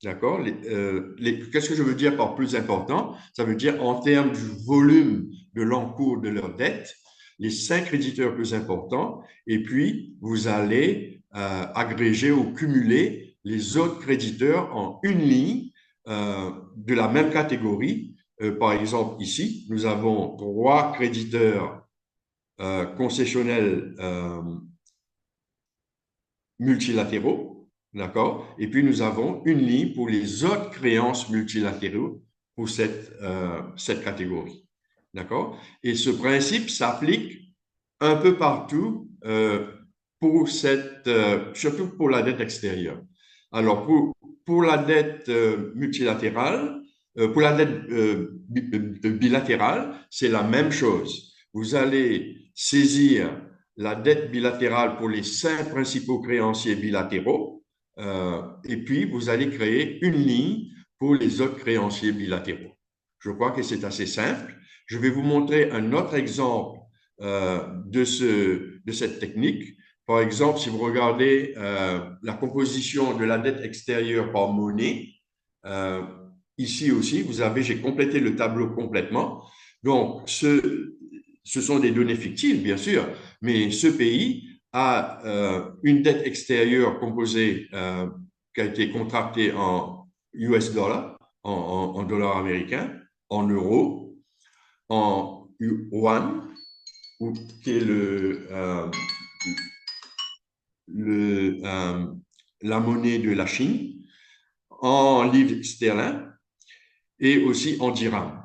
Speaker 2: D'accord? Qu'est-ce que je veux dire par plus important? Ça veut dire en termes du volume de l'encours de leur dette, les 5 créditeurs plus importants, et puis vous allez agréger ou cumuler les autres créditeurs en une ligne de la même catégorie. Par exemple, ici, nous avons 3 créditeurs concessionnels multilatéraux, d'accord? Et puis, nous avons une ligne pour les autres créances multilatéraux pour cette catégorie, d'accord? Et ce principe s'applique un peu partout surtout pour la dette extérieure. Alors, pour la dette multilatérale, pour la dette bilatérale, c'est la même chose. Vous allez saisir la dette bilatérale pour les 5 principaux créanciers bilatéraux et puis vous allez créer une ligne pour les autres créanciers bilatéraux. Je crois que c'est assez simple. Je vais vous montrer un autre exemple de cette technique. Par exemple, si vous regardez la composition de la dette extérieure par monnaie, ici aussi, j'ai complété le tableau complètement. Donc, ce sont des données fictives, bien sûr, mais ce pays a une dette extérieure composée qui a été contractée en US dollars, en dollars américains, en euros, en yuan, qui est la monnaie de la Chine, en livres sterling et aussi en dirham.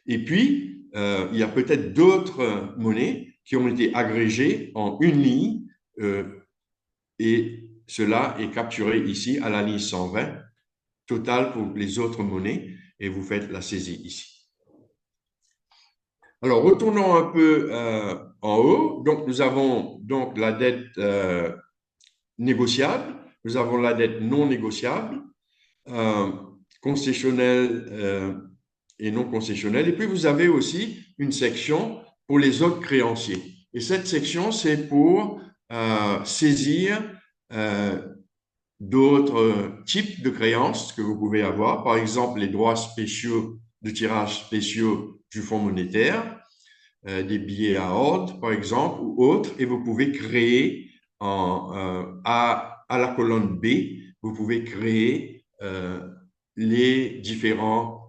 Speaker 2: Et puis, il y a peut-être d'autres monnaies qui ont été agrégées en une ligne et cela est capturé ici à la ligne 120, total pour les autres monnaies, et vous faites la saisie ici. Alors, retournons un peu en haut. Donc, nous avons donc la dette négociable, nous avons la dette non négociable, concessionnelle et non concessionnelle. Et puis, vous avez aussi une section pour les autres créanciers. Et cette section, c'est pour saisir d'autres types de créances que vous pouvez avoir. Par exemple, les droits spéciaux de tirage spéciaux du Fonds monétaire, des billets à ordre, par exemple, ou autres. Et vous pouvez créer à la colonne B, vous pouvez créer les différentes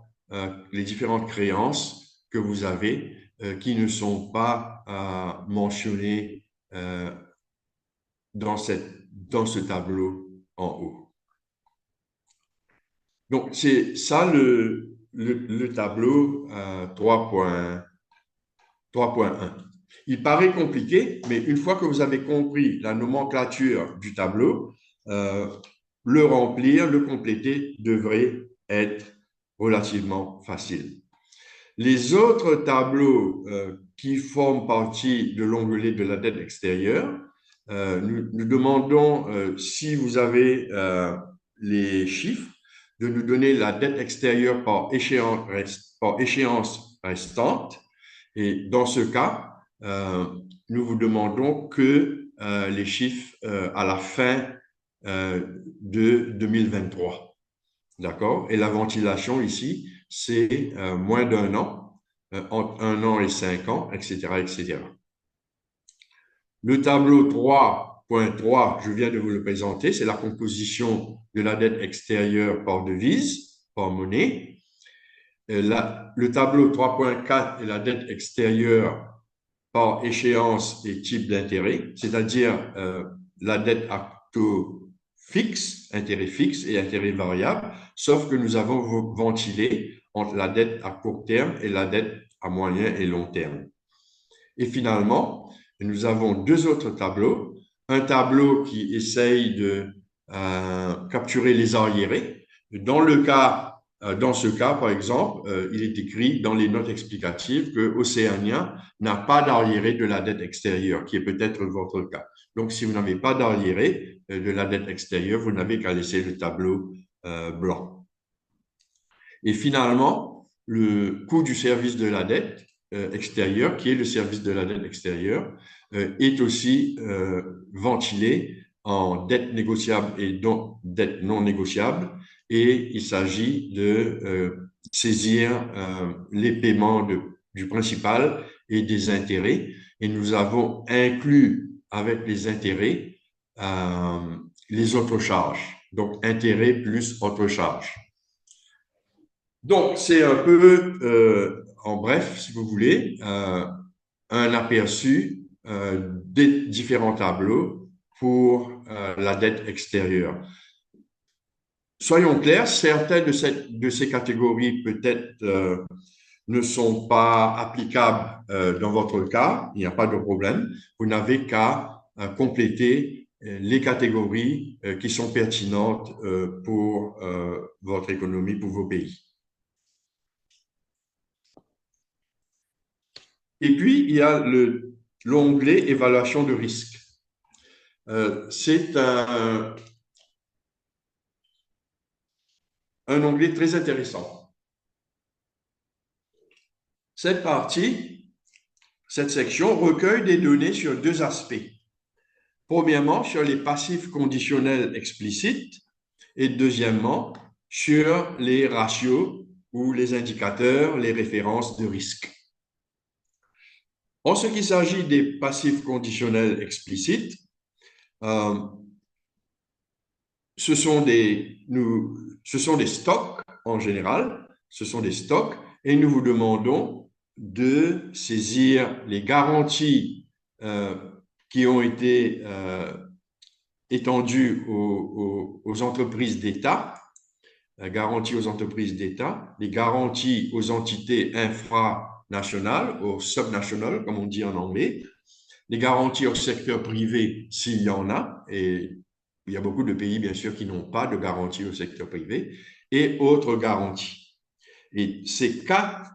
Speaker 2: créances que vous avez qui ne sont pas mentionnées dans ce tableau en haut. Donc, c'est ça le tableau 3.1. Il paraît compliqué, mais une fois que vous avez compris la nomenclature du tableau, le remplir, le compléter devrait être relativement facile. Les autres tableaux qui forment partie de l'onglet de la dette extérieure, nous demandons, si vous avez les chiffres, de nous donner la dette extérieure par échéance restante. Et dans ce cas, nous vous demandons que les chiffres à la fin de 2023. D'accord? Et la ventilation ici, c'est moins d'1 an, entre 1 an et 5 ans, etc., etc. Le tableau 3.3, je viens de vous le présenter, c'est la composition de la dette extérieure par devise, par monnaie. Le tableau 3.4 est la dette extérieure par échéance et type d'intérêt, c'est-à-dire la dette à taux fixe, intérêt fixe et intérêt variable, sauf que nous avons ventilé entre la dette à court terme et la dette à moyen et long terme. Et finalement, nous avons 2 autres tableaux. Un tableau qui essaye de capturer les arriérés. Dans ce cas, par exemple, il est écrit dans les notes explicatives que Océania n'a pas d'arriéré de la dette extérieure, qui est peut-être votre cas. Donc, si vous n'avez pas d'arriéré de la dette extérieure, vous n'avez qu'à laisser le tableau blanc. Et finalement, le coût du service de la dette extérieure, qui est le service de la dette extérieure, est aussi ventilé en dette négociable et dette non négociable. Et il s'agit de saisir les paiements du principal et des intérêts. Et nous avons inclus avec les intérêts les autres charges. Donc, intérêts plus autres charges. Donc, c'est un peu, en bref, si vous voulez, un aperçu des différents tableaux pour la dette extérieure. Soyons clairs, certaines de ces catégories peut-être ne sont pas applicables dans votre cas, il n'y a pas de problème. Vous n'avez qu'à compléter les catégories qui sont pertinentes pour votre économie, pour vos pays. Et puis, il y a l'onglet évaluation de risque. C'est un onglet très intéressant. Cette section recueille des données sur deux aspects. Premièrement, sur les passifs conditionnels explicites et deuxièmement, sur les ratios ou les indicateurs, les références de risque. En ce qui s'agit des passifs conditionnels explicites, ce sont des stocks en général, ce sont des stocks, et nous vous demandons de saisir les garanties qui ont été étendues aux entreprises d'État, garanties aux entreprises d'État, les garanties aux entités infranationales, aux subnationales, comme on dit en anglais, les garanties au secteur privé s'il y en a, et il y a beaucoup de pays, bien sûr, qui n'ont pas de garantie au secteur privé, et autres garanties. Et ces 4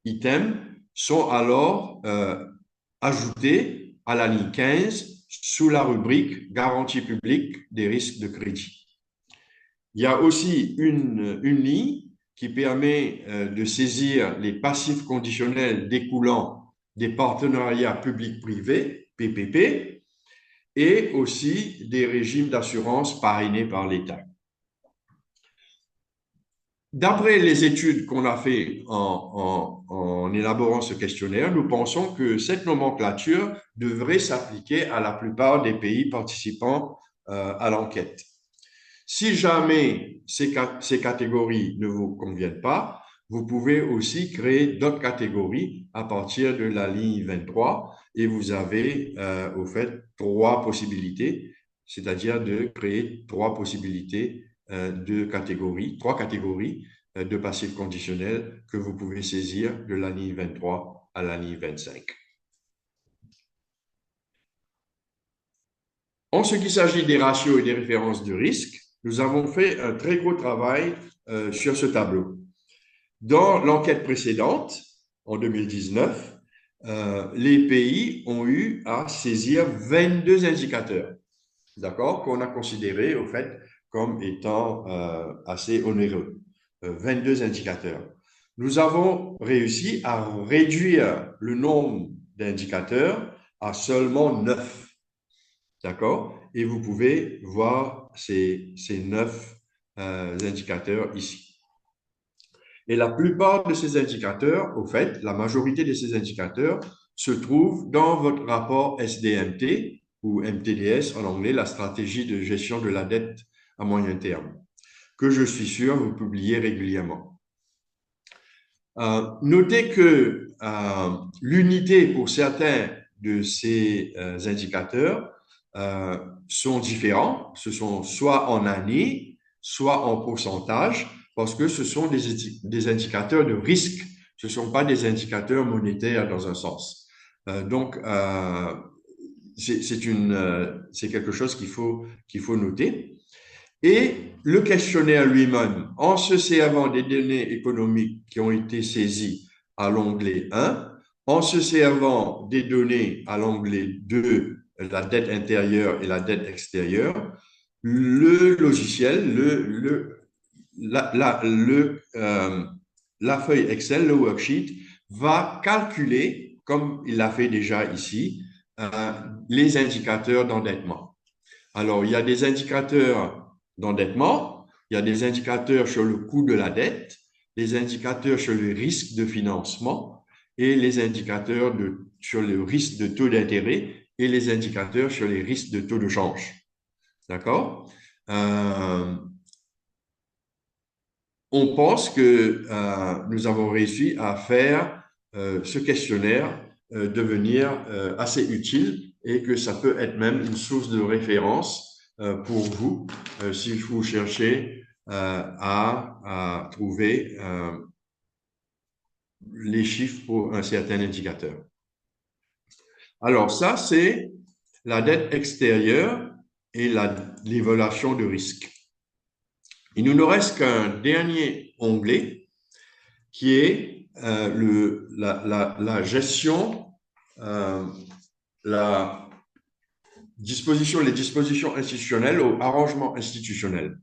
Speaker 2: items sont alors ajoutés à la ligne 15 sous la rubrique garantie publique des risques de crédit. Il y a aussi une ligne qui permet de saisir les passifs conditionnels découlant des partenariats publics-privés, PPP, et aussi des régimes d'assurance parrainés par l'État. D'après les études qu'on a fait en élaborant ce questionnaire, nous pensons que cette nomenclature devrait s'appliquer à la plupart des pays participants à l'enquête. Si jamais ces catégories ne vous conviennent pas, vous pouvez aussi créer d'autres catégories à partir de la ligne 23 et vous avez au fait 3 possibilités, c'est-à-dire de créer 3 possibilités de catégories, 3 catégories de passifs conditionnels que vous pouvez saisir de la ligne 23 à la ligne 25. En ce qui s'agit des ratios et des références de risque, nous avons fait un très gros travail sur ce tableau. Dans l'enquête précédente, en 2019, les pays ont eu à saisir 22 indicateurs, d'accord, qu'on a considérés au fait comme étant assez onéreux. 22 indicateurs. Nous avons réussi à réduire le nombre d'indicateurs à seulement 9. D'accord? Et vous pouvez voir ces 9 indicateurs ici. Et la plupart de ces indicateurs, au fait, la majorité de ces indicateurs se trouvent dans votre rapport SDMT ou MTDS en anglais, la stratégie de gestion de la dette à moyen terme, que je suis sûr vous publiez régulièrement. Notez que l'unité pour certains de ces indicateurs sont différents. Ce sont soit en années, soit en pourcentage, parce que ce sont des indicateurs de risque. Ce ne sont pas des indicateurs monétaires dans un sens. Donc, c'est quelque chose qu'il faut noter. Et le questionnaire lui-même, en se servant des données économiques qui ont été saisies à l'onglet 1, en se servant des données à l'onglet 2, la dette intérieure et la dette extérieure, le logiciel, la feuille Excel, le worksheet, va calculer, comme il l'a fait déjà ici, les indicateurs d'endettement. Alors, il y a des indicateurs d'endettement, il y a des indicateurs sur le coût de la dette, des indicateurs sur le risque de financement et les indicateurs sur le risque de taux d'intérêt et les indicateurs sur les risques de taux de change. D'accord? On pense que nous avons réussi à faire ce questionnaire devenir assez utile et que ça peut être même une source de référence pour vous si vous cherchez à trouver les chiffres pour un certain indicateur. Alors ça, c'est la dette extérieure et l'évaluation de risque. Il ne nous reste qu'un dernier onglet qui est la gestion, les dispositions institutionnelles ou arrangements institutionnels.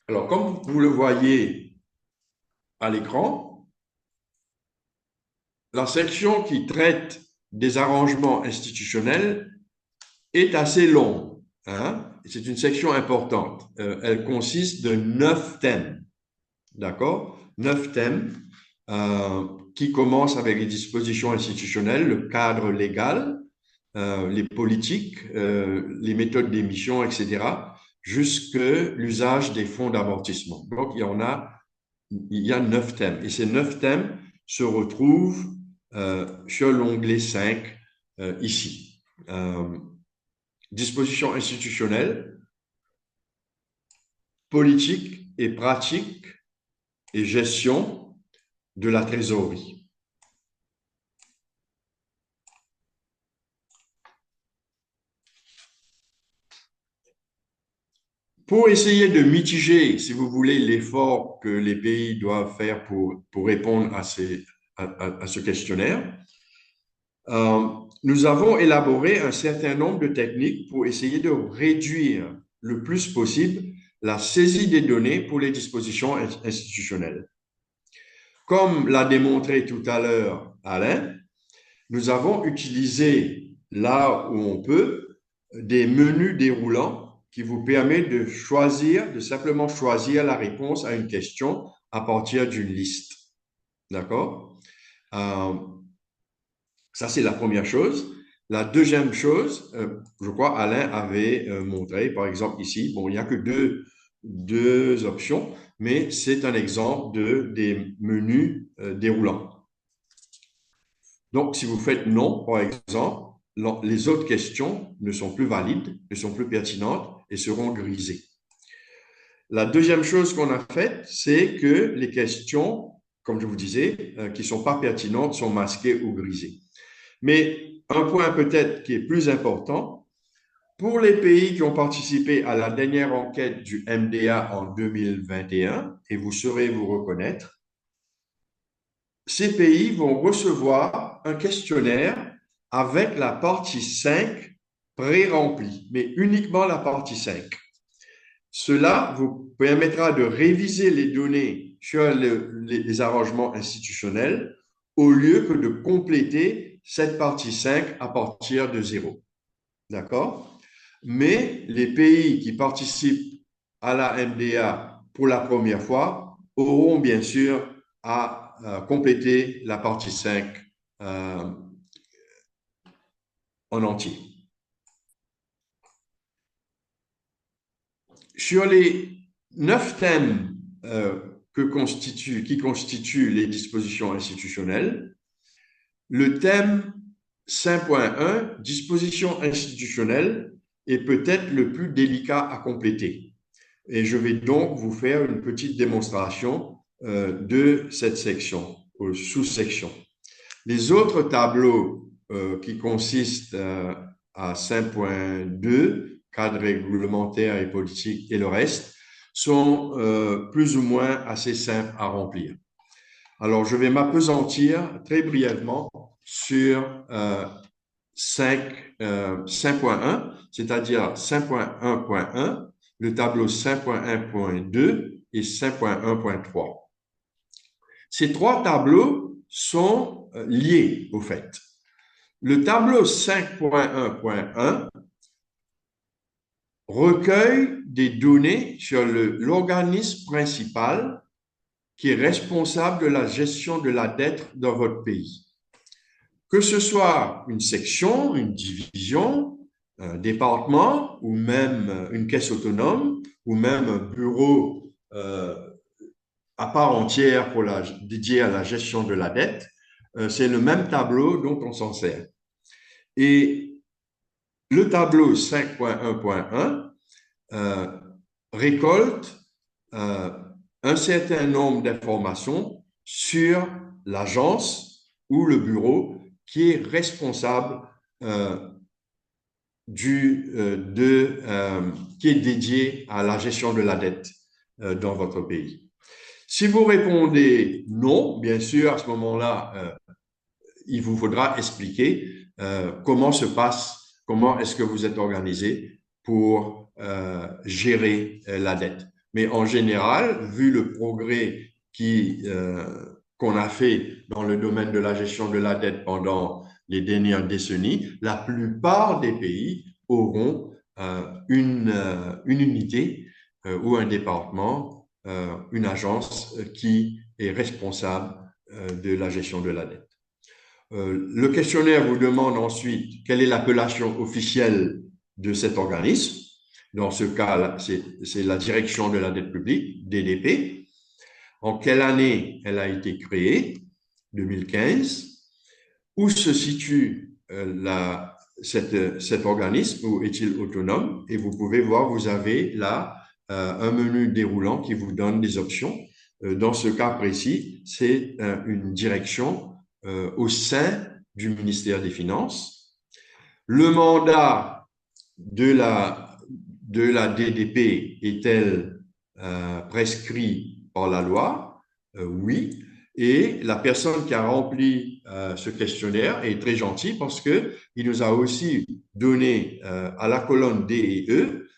Speaker 2: Alors, comme vous le voyez à l'écran, la section qui traite des arrangements institutionnels est assez longue. Hein? C'est une section importante. Elle consiste de 9 thèmes. D'accord? 9 thèmes qui commencent avec les dispositions institutionnelles, le cadre légal, les politiques, les méthodes d'émission, etc., jusque l'usage des fonds d'amortissement. Donc, il y a 9 thèmes. Et ces 9 thèmes se retrouvent sur l'onglet 5 ici. Dispositions institutionnelles, politique et pratique et gestion de la trésorerie. Pour essayer de mitiger, si vous voulez, l'effort que les pays doivent faire pour répondre à ce questionnaire, nous avons élaboré un certain nombre de techniques pour essayer de réduire le plus possible la saisie des données pour les dispositions institutionnelles. Comme l'a démontré tout à l'heure Alain, nous avons utilisé, là où on peut, des menus déroulants qui vous permettent de simplement choisir la réponse à une question à partir d'une liste. D'accord? Ça, c'est la première chose. La deuxième chose, je crois Alain avait montré, par exemple ici, bon, il n'y a que deux options, mais c'est un exemple des menus déroulants. Donc, si vous faites non, par exemple, les autres questions ne sont plus valides, ne sont plus pertinentes et seront grisées. La deuxième chose qu'on a faite, c'est que les questions, comme je vous disais, qui ne sont pas pertinentes sont masquées ou grisées. Mais un point peut-être qui est plus important, pour les pays qui ont participé à la dernière enquête du MDA en 2021, et vous saurez vous reconnaître, ces pays vont recevoir un questionnaire avec la partie 5 pré-remplie, mais uniquement la partie 5. Cela vous permettra de réviser les données sur les arrangements institutionnels au lieu que de compléter cette partie 5 à partir de 0. D'accord? Mais les pays qui participent à la MDA pour la première fois auront bien sûr à compléter la partie 5 en entier. Sur les 9 thèmes qui constituent les dispositions institutionnelles, le thème 5.1, dispositions institutionnelles, est peut-être le plus délicat à compléter. Et je vais donc vous faire une petite démonstration de cette section, ou sous-section. Les autres tableaux qui consistent à 5.2, cadre réglementaire et politique, et le reste, sont plus ou moins assez simples à remplir. Alors, je vais m'appesantir très brièvement sur 5.1, c'est-à-dire 5.1.1, le tableau 5.1.2 et 5.1.3. Ces trois tableaux sont liés, au fait. Le tableau 5.1.1 recueille des données sur l'organisme principal qui est responsable de la gestion de la dette dans votre pays. Que ce soit une section, une division, un département ou même une caisse autonome ou même un bureau à part entière dédié à la gestion de la dette, c'est le même tableau dont on s'en sert. Et le tableau 5.1.1 récolte un certain nombre d'informations sur l'agence ou le bureau qui est responsable qui est dédié à la gestion de la dette dans votre pays. Si vous répondez non, bien sûr, à ce moment-là, il vous faudra expliquer comment est-ce que vous êtes organisé pour gérer la dette. Mais en général, vu le progrès qu'on a fait dans le domaine de la gestion de la dette pendant les dernières décennies, la plupart des pays auront une unité ou un département, une agence qui est responsable de la gestion de la dette. Le questionnaire vous demande ensuite quelle est l'appellation officielle de cet organisme. Dans ce cas, c'est la direction de la dette publique, DDP. En quelle année elle a été créée? 2015. Où se situe cet organisme, ou est-il autonome? Et vous pouvez voir, vous avez là un menu déroulant qui vous donne des options. Dans ce cas précis, c'est une direction au sein du ministère des Finances. Le mandat de la DDP est-elle prescrit par la loi? Oui. Et la personne qui a rempli ce questionnaire est très gentille parce qu'il nous a aussi donné à la colonne D et E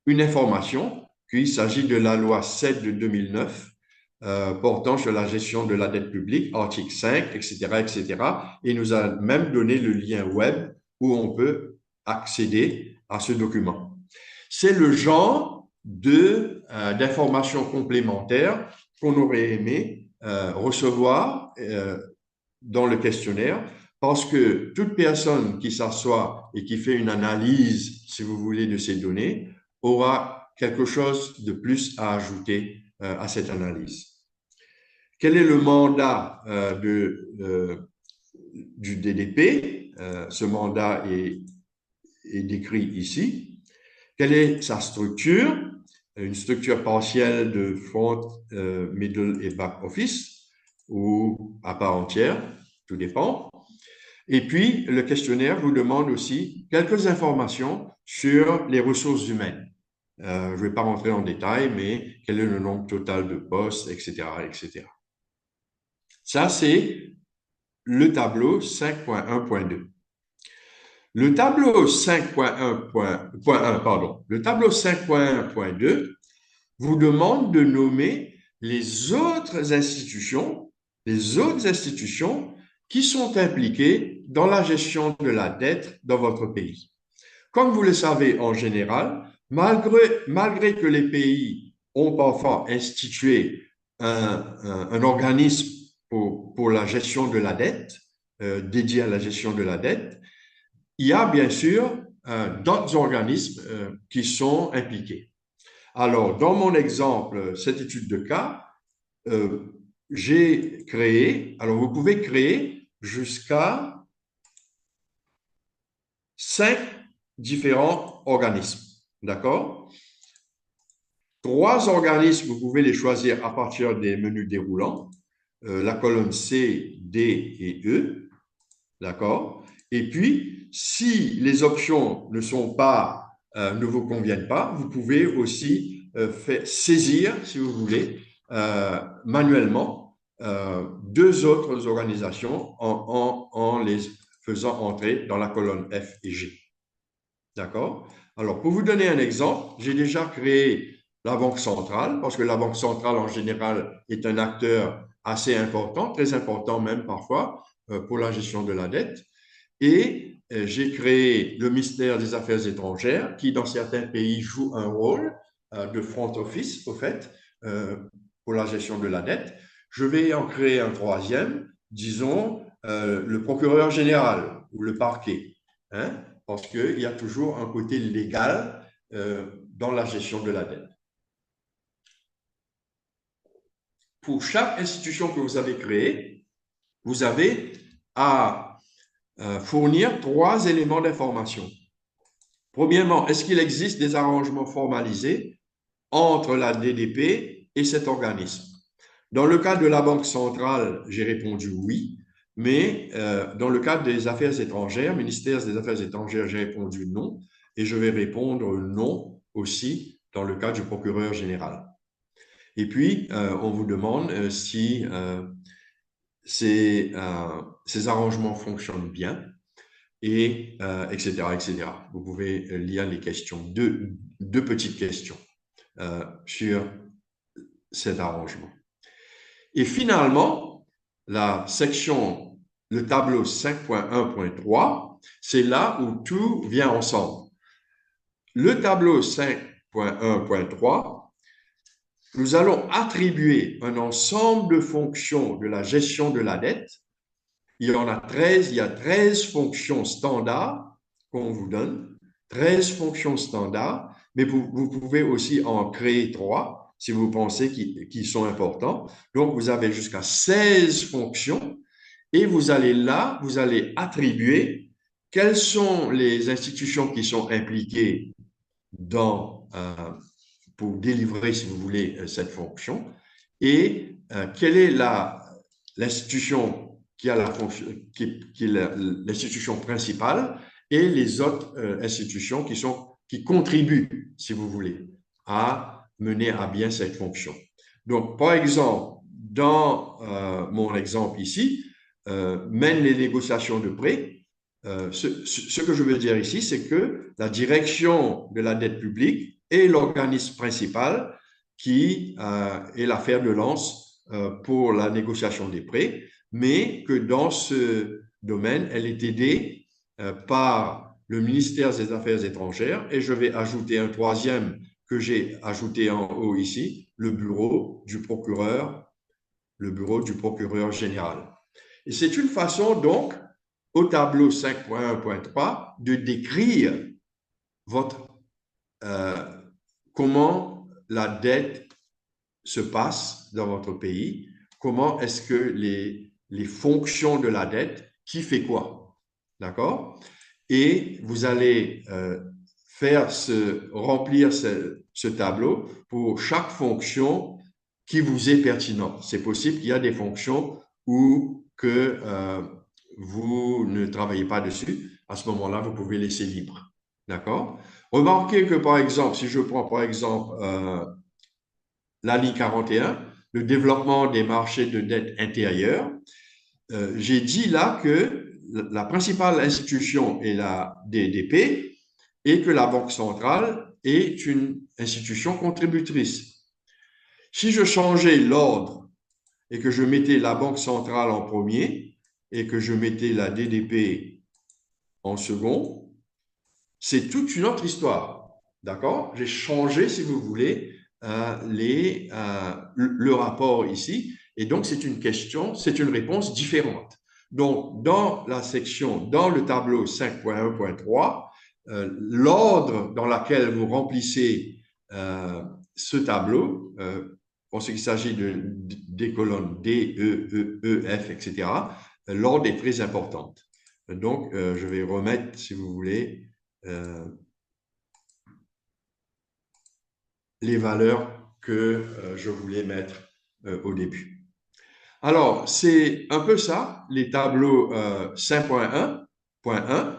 Speaker 2: une information qu'il s'agit de la loi 7 de 2009 portant sur la gestion de la dette publique, article 5, etc., etc. Et il nous a même donné le lien web où on peut accéder à ce document. C'est le genre d'informations complémentaires qu'on aurait aimé recevoir dans le questionnaire, parce que toute personne qui s'assoit et qui fait une analyse, si vous voulez, de ces données, aura quelque chose de plus à ajouter à cette analyse. Quel est le mandat du DDP? Ce mandat est décrit ici. Quelle est sa structure? Une structure partielle de front, middle et back office, ou à part entière, tout dépend. Et puis, le questionnaire vous demande aussi quelques informations sur les ressources humaines. Je ne vais pas rentrer en détail, mais quel est le nombre total de postes, etc., etc. Ça, c'est le tableau 5.1.2. Le tableau 5.1.2 vous demande de nommer les autres institutions qui sont impliquées dans la gestion de la dette dans votre pays. Comme vous le savez en général, malgré que les pays ont parfois institué un organisme pour la gestion de la dette, dédié à la gestion de la dette, il y a bien sûr d'autres organismes qui sont impliqués. Alors, dans mon exemple, cette étude de cas, j'ai créé, alors vous pouvez créer jusqu'à 5 différents organismes, d'accord? 3 organismes, vous pouvez les choisir à partir des menus déroulants, la colonne C, D et E, d'accord? Et puis, si les options ne vous conviennent pas, vous pouvez aussi saisir, si vous voulez, manuellement deux autres organisations en les faisant entrer dans la colonne F et G. D'accord? Alors, pour vous donner un exemple, j'ai déjà créé la Banque centrale, parce que la Banque centrale, en général, est un acteur assez important, très important même parfois, pour la gestion de la dette. Et j'ai créé le ministère des Affaires étrangères, qui, dans certains pays, joue un rôle de front office, au fait, pour la gestion de la dette. Je vais en créer un troisième, disons, le procureur général ou le parquet, hein, parce qu'il y a toujours un côté légal dans la gestion de la dette. Pour chaque institution que vous avez créée, vous avez à fournir trois éléments d'information. Premièrement, est-ce qu'il existe des arrangements formalisés entre la DDP et cet organisme? Dans le cas de la Banque centrale, j'ai répondu oui, mais dans le cadre des Affaires étrangères, ministère des Affaires étrangères, j'ai répondu non, et je vais répondre non aussi dans le cas du procureur général. Et puis, on vous demande si ces arrangements fonctionnent bien, et etc., etc. Vous pouvez lire les questions, deux petites questions sur cet arrangement. Et finalement, la section, le tableau 5.1.3, c'est là où tout vient ensemble. Le tableau 5.1.3, nous allons attribuer un ensemble de fonctions de la gestion de la dette. Il y en a 13, il y a 13 fonctions standards qu'on vous donne, 13 fonctions standards, mais vous pouvez aussi en créer 3 si vous pensez qu'ils sont importants. Donc, vous avez jusqu'à 16 fonctions et vous allez là, vous allez attribuer quelles sont les institutions qui sont impliquées pour délivrer, si vous voulez, cette fonction et quelle est l'institution qui a la fonction, qui est l'institution principale et les autres institutions qui contribuent, si vous voulez, à mener à bien cette fonction. Donc, par exemple, dans mon exemple ici, mène les négociations de prêt. Ce que je veux dire ici, c'est que la direction de la dette publique est l'organisme principal qui est la fer de lance pour la négociation des prêts, mais que dans ce domaine, elle est aidée par le ministère des Affaires étrangères et je vais ajouter un troisième que j'ai ajouté en haut ici, le bureau du procureur général. Et c'est une façon donc, au tableau 5.1.3, de décrire comment la dette se passe dans votre pays, comment est-ce que les fonctions de la dette, qui fait quoi, d'accord? Et vous allez remplir ce tableau pour chaque fonction qui vous est pertinente. C'est possible qu'il y a des fonctions où vous ne travaillez pas dessus. À ce moment-là, vous pouvez laisser libre, d'accord? Remarquez que, par exemple, si je prends par exemple la ligne 41, le développement des marchés de dette intérieure, j'ai dit là que la principale institution est la DDP et que la Banque centrale est une institution contributrice. Si je changeais l'ordre et que je mettais la Banque centrale en premier et que je mettais la DDP en second, c'est toute une autre histoire. D'accord? J'ai changé, si vous voulez, le rapport ici. Et donc, c'est une réponse différente. Donc, dans le tableau 5.1.3, l'ordre dans lequel vous remplissez ce tableau, pour ce qui s'agit des colonnes D, E, F, etc., l'ordre est très important. Donc, je vais remettre, si vous voulez, les valeurs que je voulais mettre au début. Alors, c'est un peu ça, les tableaux 5.1.1,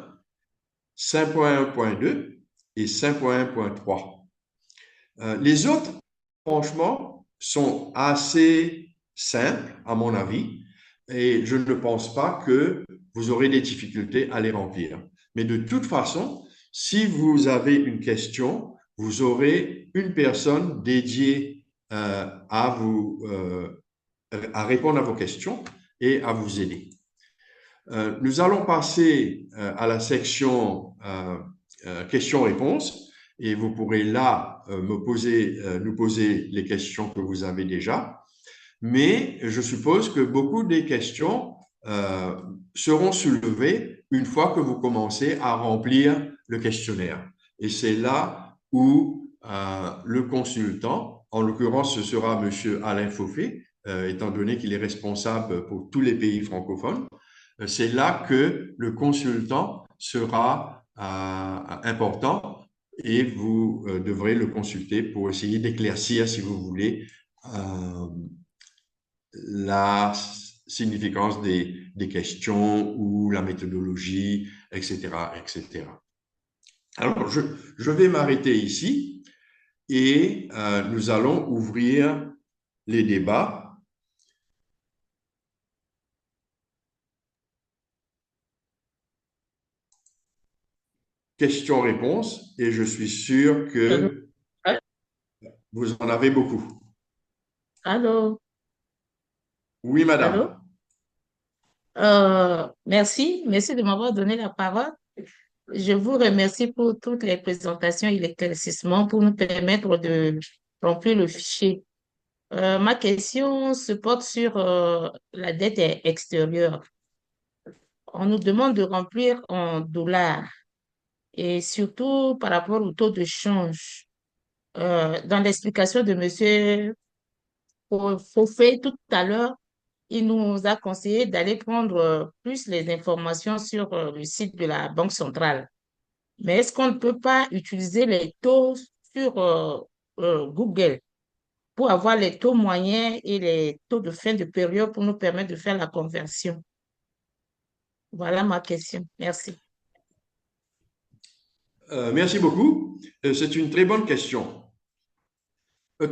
Speaker 2: 5.1.2 et 5.1.3. Les autres, franchement, sont assez simples, à mon avis, et je ne pense pas que vous aurez des difficultés à les remplir. Mais de toute façon, si vous avez une question, vous aurez une personne dédiée à à répondre à vos questions et à vous aider. Nous allons passer à la section questions-réponses et vous pourrez là nous poser les questions que vous avez déjà. Mais je suppose que beaucoup des questions seront soulevées une fois que vous commencez à remplir le questionnaire. Et c'est là où le consultant, en l'occurrence ce sera M. Alain Fauffet, étant donné qu'il est responsable pour tous les pays francophones, c'est là que le consultant sera important et vous devrez le consulter pour essayer d'éclaircir, si vous voulez, la significance des questions ou la méthodologie, etc., etc. Alors, je vais m'arrêter ici et nous allons ouvrir les débats. Questions-réponses et je suis sûr que vous en avez beaucoup.
Speaker 8: Allô?
Speaker 2: Oui, madame.
Speaker 8: Allô? Merci de m'avoir donné la parole. Je vous remercie pour toutes les présentations et les éclaircissements pour nous permettre de remplir le fichier. Ma question se porte sur la dette extérieure. On nous demande de remplir en dollars et surtout par rapport au taux de change. Dans l'explication de Monsieur Fauffet tout à l'heure, il nous a conseillé d'aller prendre plus les informations sur le site de la Banque centrale. Mais est-ce qu'on ne peut pas utiliser les taux sur Google pour avoir les taux moyens et les taux de fin de période pour nous permettre de faire la conversion? Voilà ma question. Merci.
Speaker 2: Merci beaucoup. C'est une très bonne question.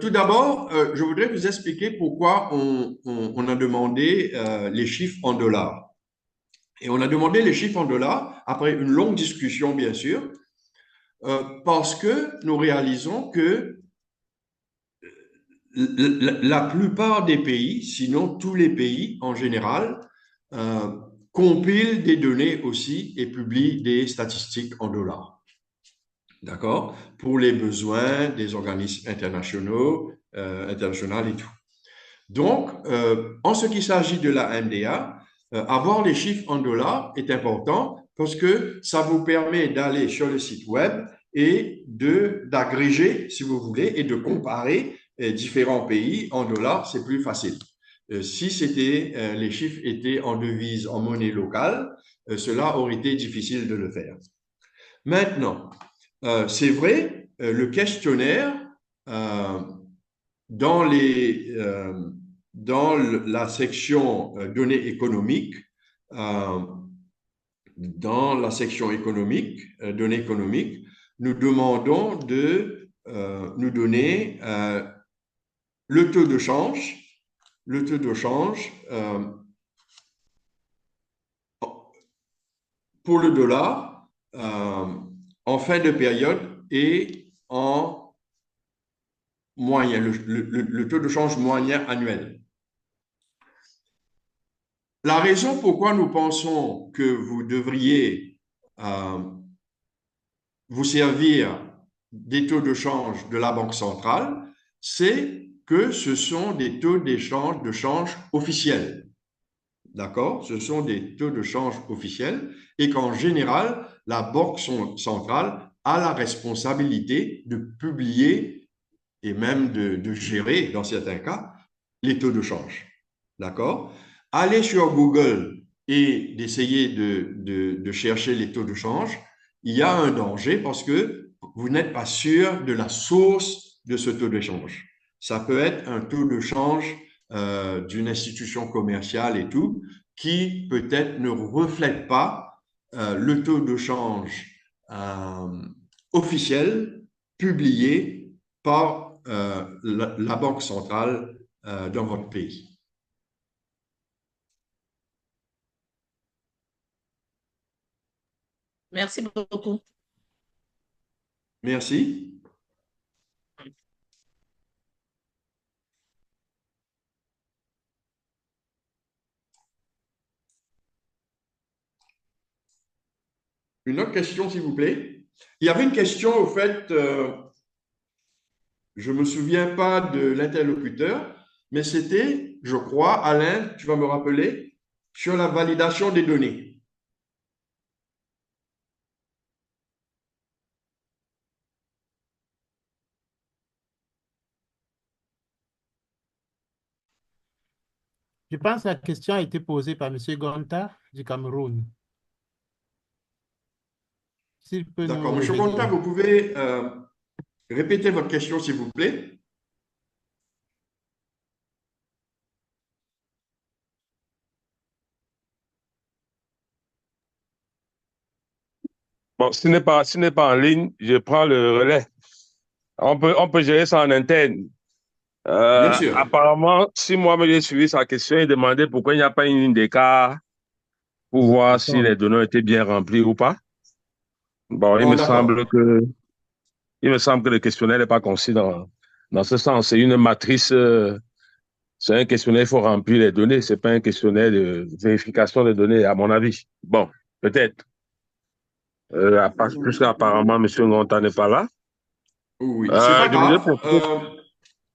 Speaker 2: Tout d'abord, je voudrais vous expliquer pourquoi on a demandé les chiffres en dollars. Et on a demandé les chiffres en dollars après une longue discussion, bien sûr, parce que nous réalisons que la plupart des pays, sinon tous les pays en général, compilent des données aussi et publient des statistiques en dollars. D'accord? Pour les besoins des organismes internationaux et tout. Donc, en ce qui s'agit de la MDA, avoir les chiffres en dollars est important parce que ça vous permet d'aller sur le site web et d'agréger, si vous voulez, et de comparer différents pays en dollars, c'est plus facile. Si les chiffres étaient en devise, en monnaie locale, cela aurait été difficile de le faire. Maintenant, c'est vrai, le questionnaire, dans la section données économiques, données économiques, nous demandons de nous donner le taux de change, pour le dollar en fin de période et en moyen, le taux de change moyen annuel. La raison pourquoi nous pensons que vous devriez vous servir des taux de change de la Banque centrale, c'est que ce sont des taux de change officiels. D'accord? Ce sont des taux de change officiels et qu'en général, la Banque centrale a la responsabilité de publier et même de gérer, dans certains cas, les taux de change. D'accord? Aller sur Google et d'essayer de chercher les taux de change, il y a un danger parce que vous n'êtes pas sûr de la source de ce taux de change. Ça peut être un taux de change d'une institution commerciale et tout, qui peut-être ne reflète pas le taux de change officiel publié par la Banque centrale dans votre pays.
Speaker 8: Merci beaucoup.
Speaker 2: Merci. Une autre question, s'il vous plaît. Il y avait une question, au fait, je ne me souviens pas de l'interlocuteur, mais c'était, je crois, Alain, tu vas me rappeler, sur la validation des données.
Speaker 3: Je pense que la question a été posée par M. Gonta du Cameroun. S'il peut nous
Speaker 2: D'accord. Monsieur Conta,
Speaker 3: revenir.
Speaker 2: vous pouvez répéter votre question, s'il vous plaît?
Speaker 6: Bon, s'il n'est pas en ligne, je prends le relais. On peut gérer ça en interne.
Speaker 2: Bien sûr.
Speaker 6: Apparemment, si moi-même j'ai suivi sa question, il demandait pourquoi il n'y a pas une ligne d'écart pour voir si les données étaient bien remplies ou pas. Bon,
Speaker 2: Oh, d'accord.
Speaker 6: il me semble que le questionnaire n'est pas conçu dans ce sens. C'est une matrice, c'est un questionnaire, il faut remplir les données. C'est pas un questionnaire de vérification des données, à mon avis. Bon, peut-être. Puisqu'apparemment, M. Ngonta n'est pas là.
Speaker 2: Oui, c'est pas
Speaker 6: Je voudrais
Speaker 2: grave.
Speaker 6: proposer.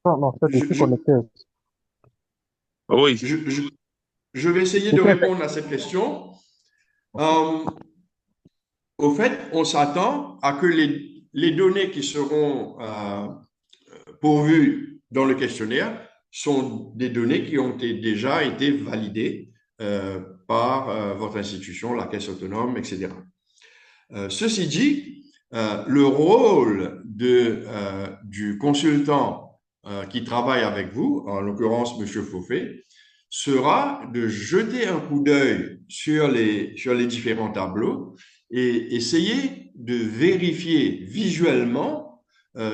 Speaker 5: Non, non, c'est
Speaker 2: Je,
Speaker 5: depuis
Speaker 2: je,
Speaker 5: qu'on était.
Speaker 6: Oui.
Speaker 2: je, je- je vais essayer de répondre à cette question. Euh, Au fait, on s'attend à que les données qui seront pourvues dans le questionnaire sont des données qui ont déjà été validées par votre institution, la Caisse autonome, etc. Ceci dit, le rôle du consultant qui travaille avec vous, en l'occurrence M. Fauffet, sera de jeter un coup d'œil sur les différents tableaux et essayer de vérifier visuellement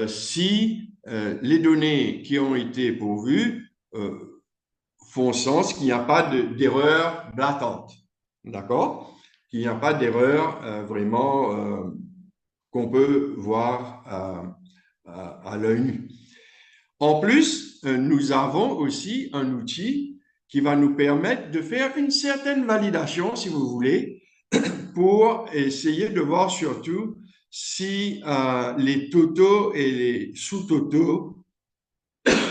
Speaker 2: si les données qui ont été pourvues font sens, qu'il n'y a pas d'erreur blatantes. D'accord? Qu'il n'y a pas d'erreur vraiment qu'on peut voir à l'œil nu. En plus, nous avons aussi un outil qui va nous permettre de faire une certaine validation, si vous voulez, pour essayer de voir surtout si les totaux et les sous-totaux,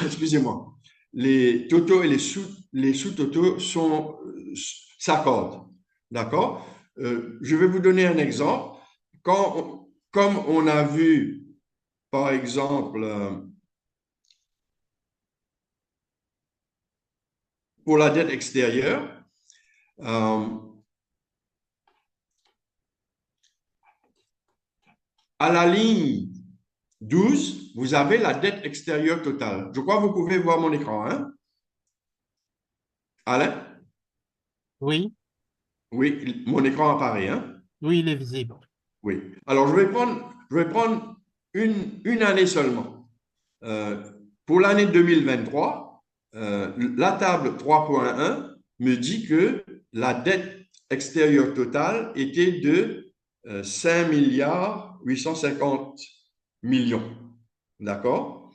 Speaker 2: excusez-moi, les totaux et les sous-totaux s'accordent. D'accord? Je vais vous donner un exemple. Comme on a vu, par exemple, pour la dette extérieure, à la ligne 12, vous avez la dette extérieure totale. Je crois que vous pouvez voir mon écran, hein? Alain?
Speaker 3: Oui,
Speaker 2: Oui, mon écran apparaît, hein?
Speaker 3: oui, il est visible.
Speaker 2: Oui. Alors, je vais prendre une année seulement. Pour l'année 2023, la table 3.1 me dit que la dette extérieure totale était de 5 milliards 850 millions. D'accord?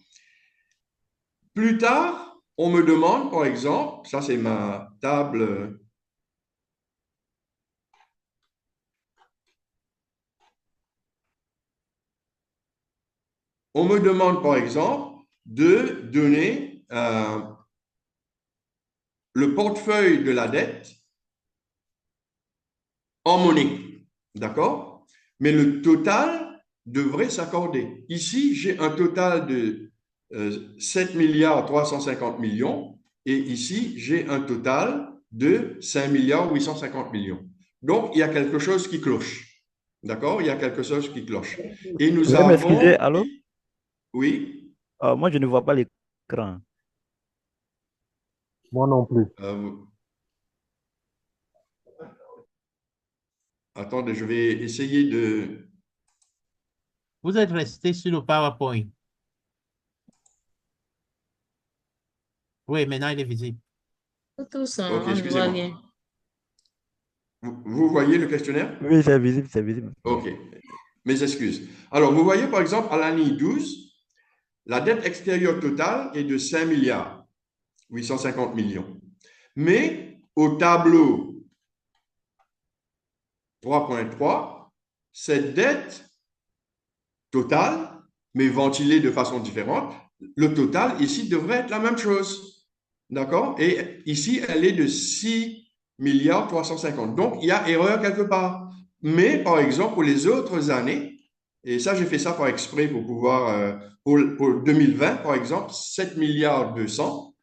Speaker 2: Plus tard, on me demande, par exemple, ça c'est ma table. On me demande, par exemple, de donner le portefeuille de la dette en monnaie. D'accord? Mais le total devrait s'accorder. Ici, j'ai un total de 7 milliards 350 millions et ici, j'ai un total de 5 milliards 850 millions. Donc, il y a quelque chose qui cloche. D'accord? Il y a quelque chose qui cloche. Et nous
Speaker 9: Veuillez m'excuser,
Speaker 2: avons...
Speaker 9: allô?
Speaker 2: Oui?
Speaker 9: Moi, je ne vois pas l'écran.
Speaker 5: Moi non plus.
Speaker 2: Attendez, je vais essayer de...
Speaker 3: Vous êtes resté sur le PowerPoint. Oui, maintenant il est visible.
Speaker 8: Tous,
Speaker 2: Ok,
Speaker 8: on ne voit
Speaker 2: excusez-moi.
Speaker 8: rien.
Speaker 2: Vous voyez le questionnaire?
Speaker 9: Oui, c'est visible, c'est visible.
Speaker 2: OK. Mes excuses. Alors, vous voyez, par exemple, à l'année 12, la dette extérieure totale est de 5 milliards 850 millions. Mais au tableau 3.3, cette dette totale, mais ventilée de façon différente, le total ici devrait être la même chose. D'accord? Et ici, elle est de 6 milliards 350. Donc, il y a erreur quelque part. Mais, par exemple, pour les autres années, et ça, j'ai fait ça par exprès pour pouvoir, pour 2020, par exemple, 7 milliards 200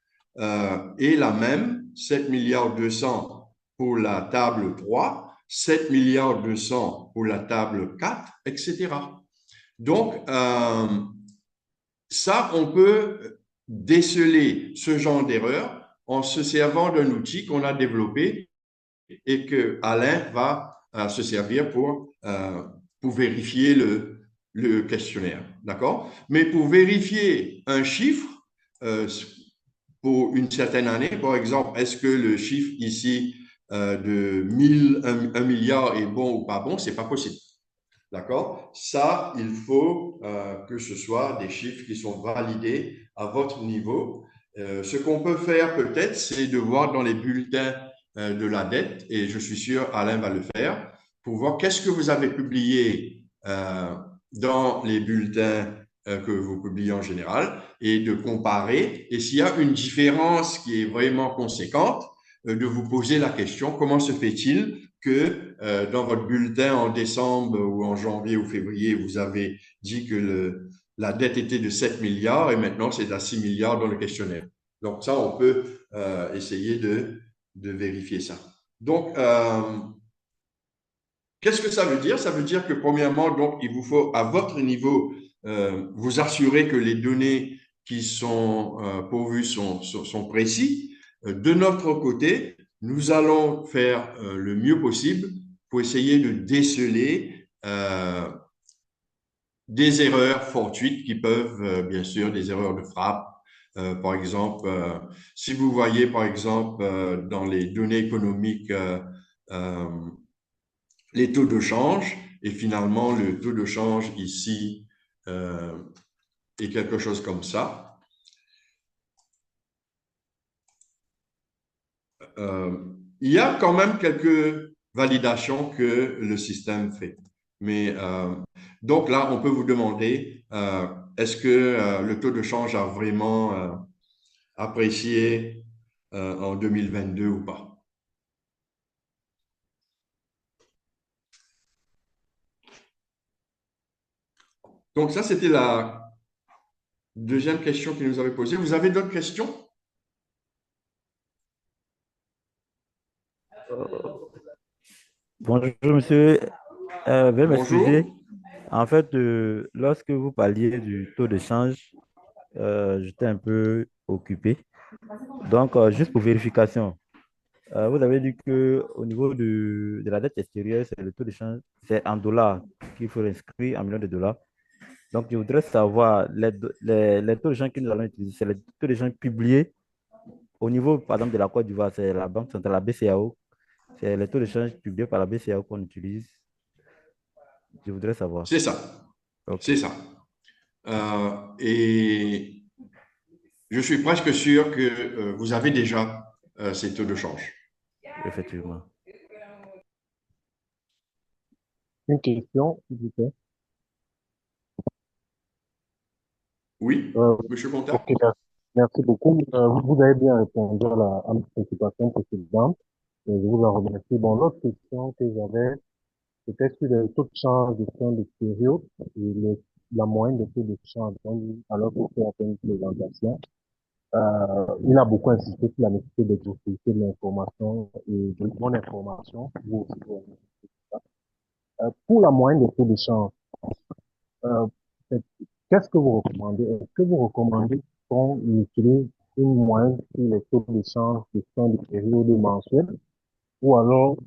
Speaker 2: et la même, 7 milliards 200 pour la table 3, 7 milliards 200 pour la table 4, etc. Donc, ça, on peut déceler ce genre d'erreur en se servant d'un outil qu'on a développé et que Alain va se servir pour vérifier le questionnaire. D'accord? Mais pour vérifier un chiffre pour une certaine année, par exemple, est-ce que le chiffre ici de 1 milliard est bon ou pas bon? C'est pas possible. D'accord? Ça, il faut que ce soit des chiffres qui sont validés à votre niveau. Ce qu'on peut faire peut-être, c'est de voir dans les bulletins de la dette, et je suis sûr Alain va le faire, pour voir qu'est-ce que vous avez publié dans les bulletins que vous publiez en général, et de comparer. Et s'il y a une différence qui est vraiment conséquente, de vous poser la question, comment se fait-il que dans votre bulletin en décembre ou en janvier ou février, vous avez dit que la dette était de 7 milliards et maintenant c'est à 6 milliards dans le questionnaire. Donc ça, on peut essayer de vérifier ça. Donc, qu'est-ce que ça veut dire? Ça veut dire que premièrement, donc, il vous faut à votre niveau vous assurer que les données qui sont pourvues sont précis. De notre côté, nous allons faire le mieux possible pour essayer de déceler des erreurs fortuites qui peuvent, bien sûr, des erreurs de frappe. Par exemple, si vous voyez, par exemple, dans les données économiques, euh, les taux de change, et finalement, le taux de change ici est quelque chose comme ça. Il y a quand même quelques validations que le système fait. Mais donc là, on peut vous demander, est-ce que le taux de change a vraiment apprécié en 2022 ou pas? Donc ça, c'était la deuxième question qu'il nous avait posée. Vous avez d'autres questions?
Speaker 9: Bonjour, monsieur. Veuillez m'excuser.
Speaker 2: Bonjour.
Speaker 9: En fait, lorsque vous parliez du taux de change, j'étais un peu occupé. Donc, juste pour vérification, vous avez dit que au niveau de la dette extérieure, c'est le taux de change, c'est en dollars qu'il faut inscrire en millions de dollars. Donc, je voudrais savoir les taux de change que nous allons utiliser, c'est les taux de change publiés au niveau, par exemple, de la Côte d'Ivoire, c'est la Banque centrale, la BCAO. C'est les taux de change publiés par la BCAO qu'on utilise. Je voudrais savoir.
Speaker 2: C'est ça.
Speaker 9: OK,
Speaker 2: C'est ça. Et je suis presque sûr que vous avez déjà ces taux de change.
Speaker 9: effectivement.
Speaker 5: Une question, s'il vous plaît.
Speaker 2: Oui,
Speaker 5: Euh,
Speaker 2: Monsieur Conta?
Speaker 5: ok, merci beaucoup. Vous avez bien répondu à ma préoccupation précédente. Et je vous en remercie. Bon, l'autre question que j'avais, c'était sur le taux de change de fin de période et la moyenne de taux de change. Donc, alors qu'on fait une présentation, il a beaucoup insisté sur la nécessité de de l'information et de bonne information. Vous aussi, vous avez insisté sur ça. Pour la moyenne de taux de change, euh, c'est- qu'est-ce que vous recommandez? Est-ce que vous recommandez qu'on utilise une moyenne sur les taux de change de fin de période mensuelle ou alors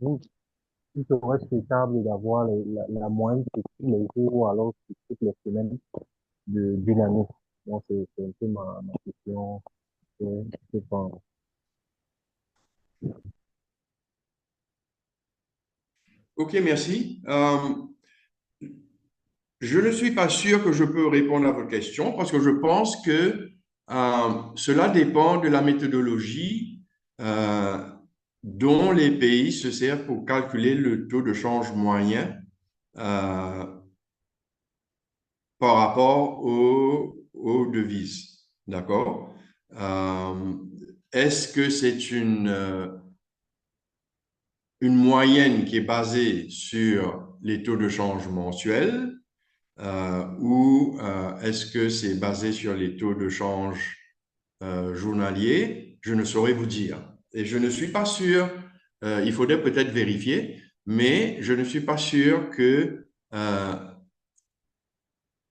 Speaker 5: il serait souhaitable d'avoir la moyenne sur tous les jours ou alors sur toutes les semaines d'une année? Donc, c'est un peu ma question. Je pense.
Speaker 2: OK, merci. Je ne suis pas sûr que je peux répondre à votre question parce que je pense que cela dépend de la méthodologie euh, dont les pays se servent pour calculer le taux de change moyen euh, par rapport aux devises. D'accord? Euh, Est-ce que c'est une moyenne qui est basée sur les taux de change mensuels ou est-ce que c'est basé sur les taux de change journaliers? Je ne saurais vous dire. Et je ne suis pas sûr, il faudrait peut-être vérifier, mais je ne suis pas sûr que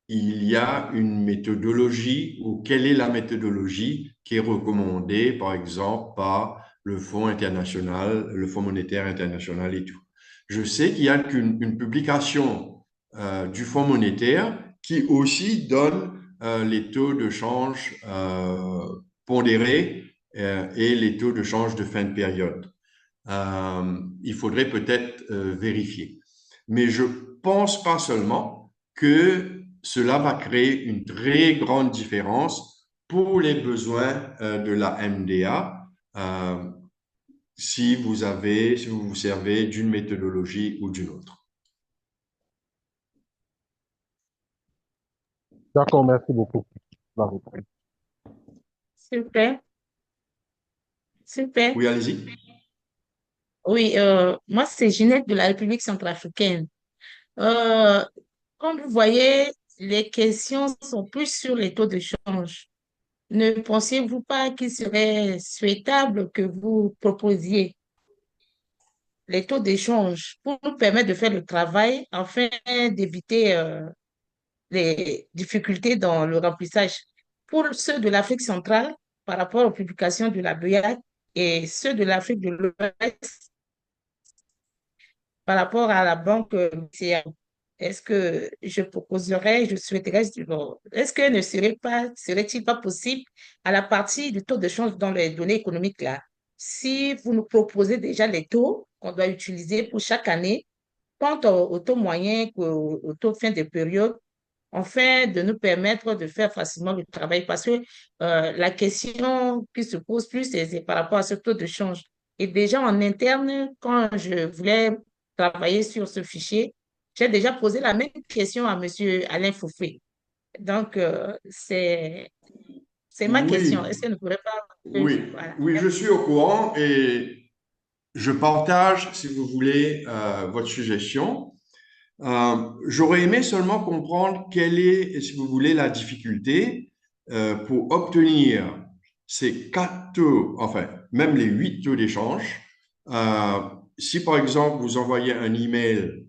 Speaker 2: il y a une méthodologie ou quelle est la méthodologie qui est recommandée, par exemple, par le Fonds international, le Fonds monétaire international et tout. Je sais qu'il y a une publication du Fonds monétaire qui aussi donne les taux de change pondérés et les taux de change de fin de période. Il faudrait peut-être vérifier. Mais je pense pas seulement que cela va créer une très grande différence pour les besoins de la MDA si si vous vous servez d'une méthodologie ou d'une autre.
Speaker 5: D'accord, merci beaucoup. La réponse.
Speaker 8: Super, super.
Speaker 2: Oui, allez-y.
Speaker 8: Oui, moi, c'est Ginette de la République centrafricaine. Euh, Comme vous voyez, les questions sont plus sur les taux de change. Ne pensiez-vous pas qu'il serait souhaitable que vous proposiez les taux d'échange pour nous permettre de faire le travail afin d'éviter les difficultés dans le remplissage pour ceux de l'Afrique centrale par rapport aux publications de la BEAC et ceux de l'Afrique de l'Ouest par rapport à la banque BCA. Est-ce que je proposerais, je souhaiterais, bon, est-ce que ne serait-il pas possible à la partie du taux de change dans les données économiques là, si vous nous proposez déjà les taux qu'on doit utiliser pour chaque année, tant au taux moyen qu'au taux de fin de période, afin de nous permettre de faire facilement le travail. Parce que la question qui se pose plus, c'est par rapport à ce taux de change. Et déjà en interne, quand je voulais travailler sur ce fichier, j'ai déjà posé la même question à Monsieur Alain Foufé. Donc, c'est ma question.
Speaker 2: Oui,
Speaker 8: Est-ce qu'elle ne pourrait pas...
Speaker 2: oui,
Speaker 8: Voilà.
Speaker 2: oui, je suis au courant et je partage, si vous voulez, votre suggestion. J'aurais aimé seulement comprendre quelle est, si vous voulez, la difficulté pour obtenir ces quatre taux, enfin, même les huit taux d'échange. Euh, Si, par exemple, vous envoyez un email,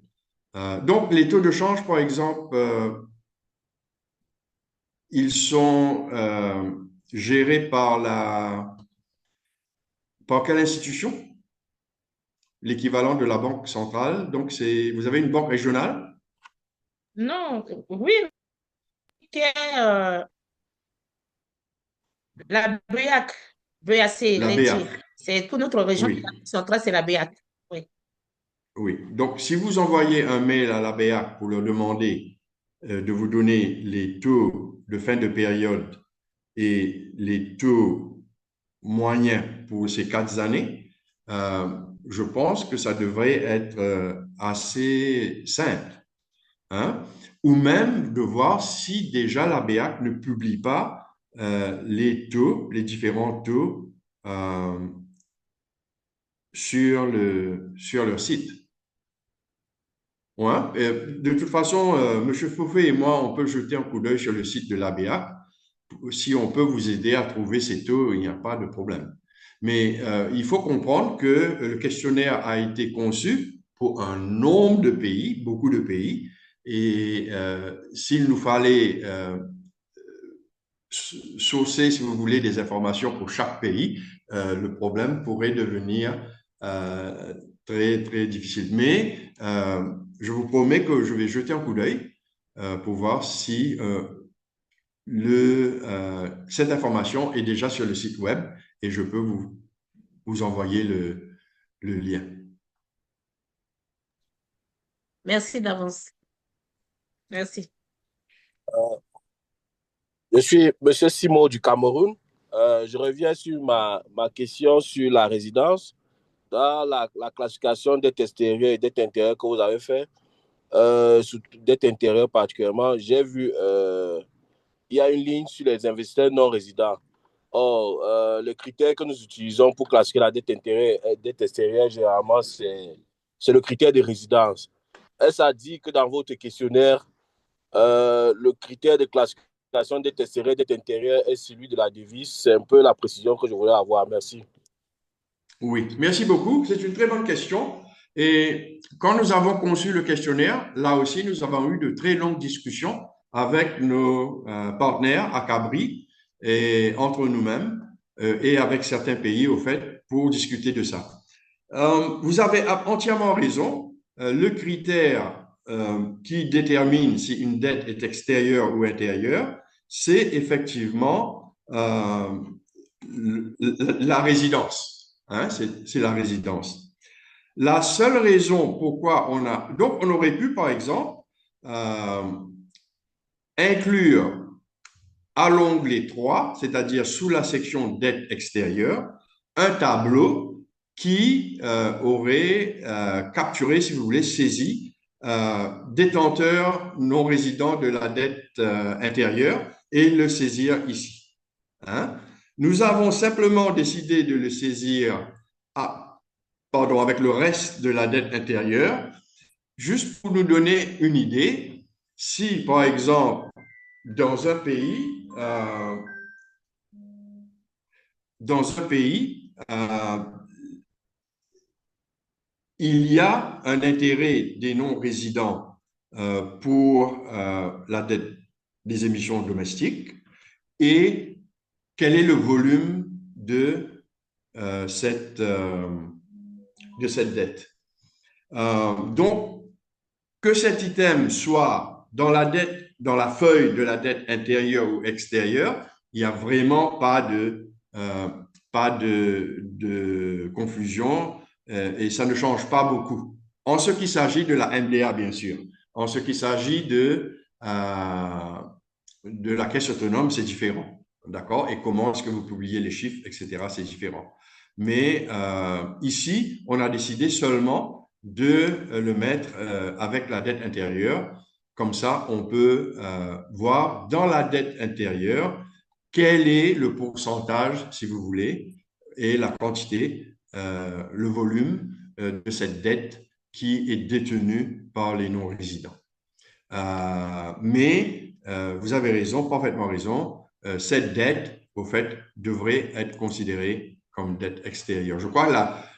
Speaker 2: donc les taux de change, par exemple, ils sont gérés par quelle institution? L'équivalent de la banque centrale. Donc, vous avez une banque régionale?
Speaker 8: Non, oui, qui est, la BEAC, BAC,
Speaker 2: La
Speaker 8: l'Indir.
Speaker 2: BEAC.
Speaker 8: C'est pour notre région
Speaker 2: Oui,
Speaker 8: centrale, c'est la BEAC. Oui.
Speaker 2: oui. Donc, si vous envoyez un mail à la BEAC pour leur demander de vous donner les taux de fin de période et les taux moyens pour ces 4 années, euh, je pense que ça devrait être assez simple. Hein? Ou même de voir si déjà la BEAC ne publie pas les taux, les différents taux euh, sur leur site. Ouais. De toute façon, M. Fofé et moi, on peut jeter un coup d'œil sur le site de la BEAC. Si on peut vous aider à trouver ces taux, il n'y a pas de problème. Mais il faut comprendre que le questionnaire a été conçu pour un nombre de pays, beaucoup de pays, et s'il nous fallait sourcer, si vous voulez, des informations pour chaque pays, le problème pourrait devenir euh, très, très difficile. Mais je vous promets que je vais jeter un coup d'œil pour voir si cette information est déjà sur le site web et je peux vous envoyer le lien.
Speaker 8: Merci d'avance. Merci.
Speaker 7: Je suis Monsieur Simon du Cameroun. Je reviens sur ma question sur la résidence. Dans la classification dette extérieure et dette intérieure que vous avez fait, sur dette intérieure particulièrement, j'ai vu il y a une ligne sur les investisseurs non résidents. Or, le critère que nous utilisons pour classifier la dette intérieure et dette extérieure, généralement, c'est le critère de résidence. Est-ce à dire que dans votre questionnaire, le critère de classification dette extérieure et dette intérieure est celui de la devise? C'est un peu la précision que je voulais avoir. Merci.
Speaker 2: Oui, merci beaucoup. C'est une très bonne question. Et quand nous avons conçu le questionnaire, là aussi, nous avons eu de très longues discussions avec nos partenaires à Cabri et entre nous-mêmes et avec certains pays, au fait, pour discuter de ça. Vous avez entièrement raison. Le critère qui détermine si une dette est extérieure ou intérieure, c'est effectivement la résidence. Hein, c'est la résidence. La seule raison pourquoi on a... Donc, on aurait pu, par exemple, inclure à l'onglet 3, c'est-à-dire sous la section dette extérieure, un tableau qui aurait capturé, si vous voulez, saisi détenteur non résident de la dette intérieure et le saisir ici. Hein? Nous avons simplement décidé de le saisir avec le reste de la dette intérieure, juste pour nous donner une idée. Si, par exemple, dans un pays, il y a un intérêt des non-résidents pour la dette des émissions domestiques et quel est le volume de cette dette. Donc, que cet item soit dans la dette, dans la feuille de la dette intérieure ou extérieure, il n'y a vraiment pas de confusion et ça ne change pas beaucoup. En ce qui s'agit de la MDA, bien sûr. En ce qui s'agit de la caisse autonome, c'est différent. D'accord? Et comment est-ce que vous publiez les chiffres, etc., c'est différent. Mais ici, on a décidé seulement de le mettre avec la dette intérieure. Comme ça, on peut voir dans la dette intérieure quel est le pourcentage, si vous voulez, et la quantité, le volume de cette dette qui est détenue par les non-résidents. Mais vous avez raison, parfaitement raison, cette dette, au fait, devrait être considérée comme dette extérieure. Je crois que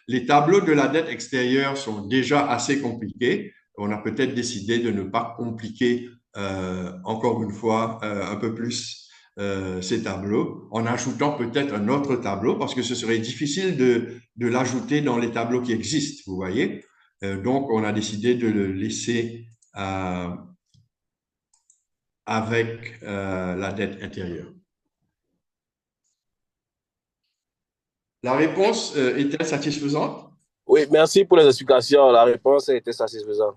Speaker 2: les tableaux de la dette extérieure sont déjà assez compliqués. On a peut-être décidé de ne pas compliquer encore une fois un peu plus ces tableaux en ajoutant peut-être un autre tableau parce que ce serait difficile de l'ajouter dans les tableaux qui existent, vous voyez. Donc, on a décidé de le laisser avec la dette intérieure. La réponse est-elle satisfaisante?
Speaker 7: Oui, merci pour les explications. La réponse a été satisfaisante.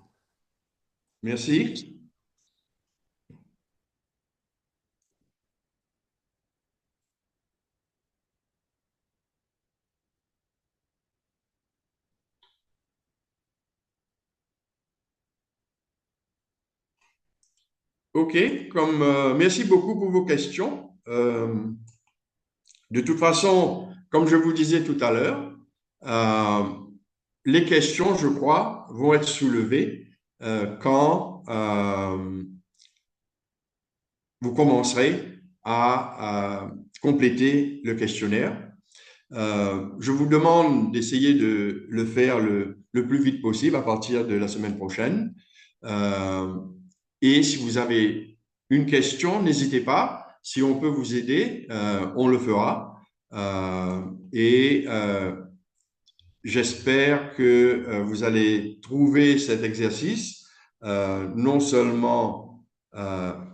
Speaker 2: Merci. OK, merci beaucoup pour vos questions. De toute façon, comme je vous disais tout à l'heure, les questions, je crois, vont être soulevées quand vous commencerez à compléter le questionnaire. Je vous demande d'essayer de le faire le plus vite possible à partir de la semaine prochaine. Et si vous avez une question, n'hésitez pas. Si on peut vous aider, on le fera. J'espère que vous allez trouver cet exercice non seulement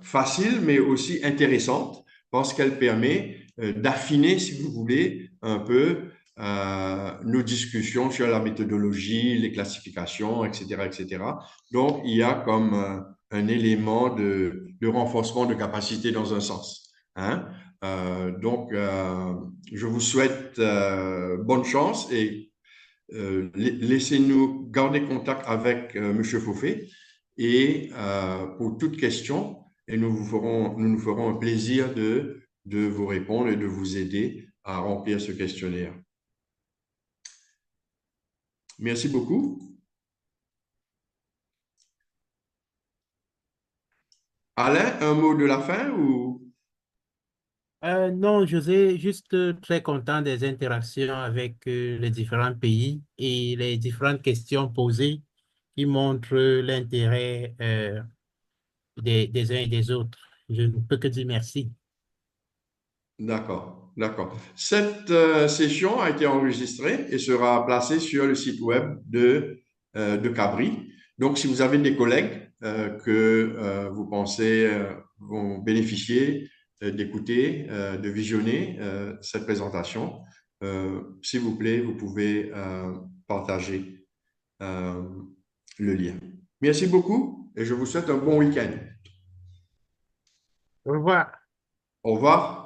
Speaker 2: facile, mais aussi intéressante parce qu'elle permet d'affiner, si vous voulez, un peu nos discussions sur la méthodologie, les classifications, etc., etc. Donc, il y a comme un élément de renforcement de capacité dans un sens. Hein? Donc, je vous souhaite bonne chance et laissez-nous garder contact avec M. Fofé et pour toute question, et nous nous ferons un plaisir de vous répondre et de vous aider à remplir ce questionnaire. Merci beaucoup. Alain, un mot de la fin ou?
Speaker 3: Non, José, juste très content des interactions avec les différents pays et les différentes questions posées qui montrent l'intérêt des uns et des autres. Je ne peux que dire merci.
Speaker 2: D'accord, d'accord. Cette session a été enregistrée et sera placée sur le site web de Cabri. Donc, si vous avez des collègues que vous pensez vont bénéficier d'écouter, de visionner cette présentation, s'il vous plaît, vous pouvez partager euh, le lien. Merci beaucoup et je vous souhaite un bon week-end.
Speaker 3: Au revoir.
Speaker 2: Au revoir.